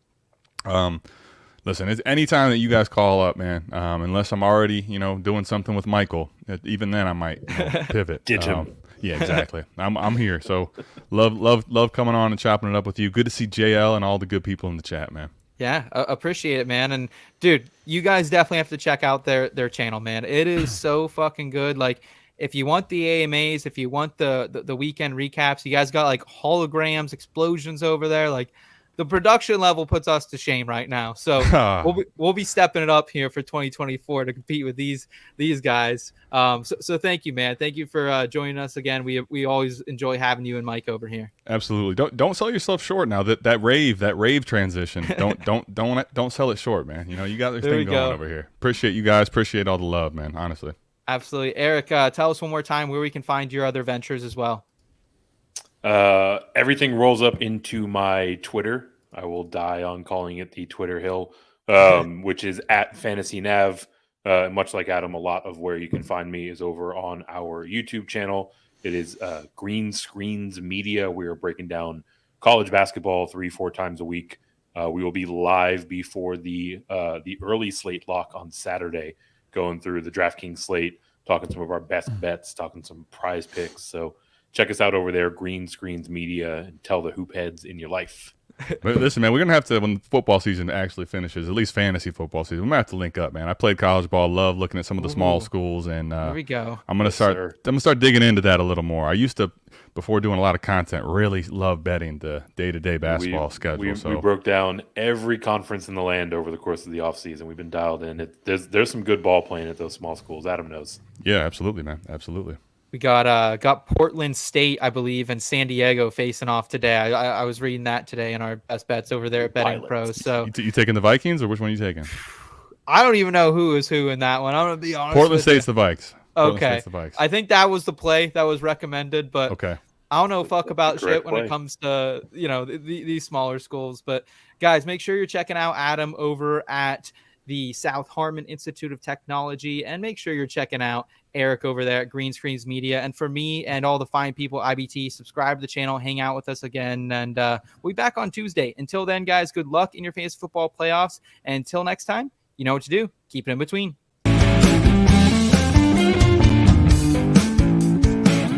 Listen, it's anytime that you guys call up, man, unless I'm already, doing something with Michael, even then I might pivot. Ditch him. Yeah, exactly. I'm here. So love coming on and chopping it up with you. Good to see JL and all the good people in the chat, man. Yeah, appreciate it, man. And dude, you guys definitely have to check out their channel, man. It is so fucking good. Like, if you want the AMAs, if you want the weekend recaps, you guys got like holograms, explosions over there. Like, the production level puts us to shame right now. So we'll be stepping it up here for 2024 to compete with these guys. So thank you, man. Thank you for joining us again. We always enjoy having you and Mike over here. Absolutely. Don't sell yourself short now. That rave transition. Don't sell it short, man. You got this thing going over here. Appreciate you guys. Appreciate all the love, man. Honestly. Absolutely. Eric, tell us one more time where we can find your other ventures as well. Everything rolls up into my Twitter. I will die on calling it the Twitter hill, which is at FantasyNav. Much like Adam, a lot of where you can find me is over on our YouTube channel. It is Green Screens Media. We are breaking down college basketball 3-4 times a week. We will be live before the early slate lock on Saturday, going through the DraftKings slate, talking some of our best bets, talking some prize picks. So check us out over there, Green Screens Media, and tell the hoop heads in your life. Listen, man, we're going to have to, when football season actually finishes, at least fantasy football season, we're going to have to link up, man. I played college ball, love looking at some of the small schools, and there we go. I'm going to start digging into that a little more. I used to, before doing a lot of content, really love betting the day-to-day basketball schedule. We broke down every conference in the land over the course of the offseason. We've been dialed in. There's some good ball playing at those small schools. Adam knows. Yeah, absolutely, man. Absolutely. We got Portland State, I believe, and San Diego facing off today. I was reading that today in our best bets over there at Betting Pros. So you taking the Vikings, or which one are you taking? I don't even know who is who in that one. I'm gonna be honest. Portland State's the Vikes. Okay, I think that was the play that was recommended, but okay. I don't know fuck about shit when it comes to these smaller schools. But guys, make sure you're checking out Adam over at the South Harmon Institute of Technology, and make sure you're checking out Eric over there at Green Screens Media. And for me and all the fine people at IBT, subscribe to the channel, hang out with us again, and we'll be back on Tuesday. Until then, guys, good luck in your fantasy football playoffs. And until next time, you know what to do. Keep it in between.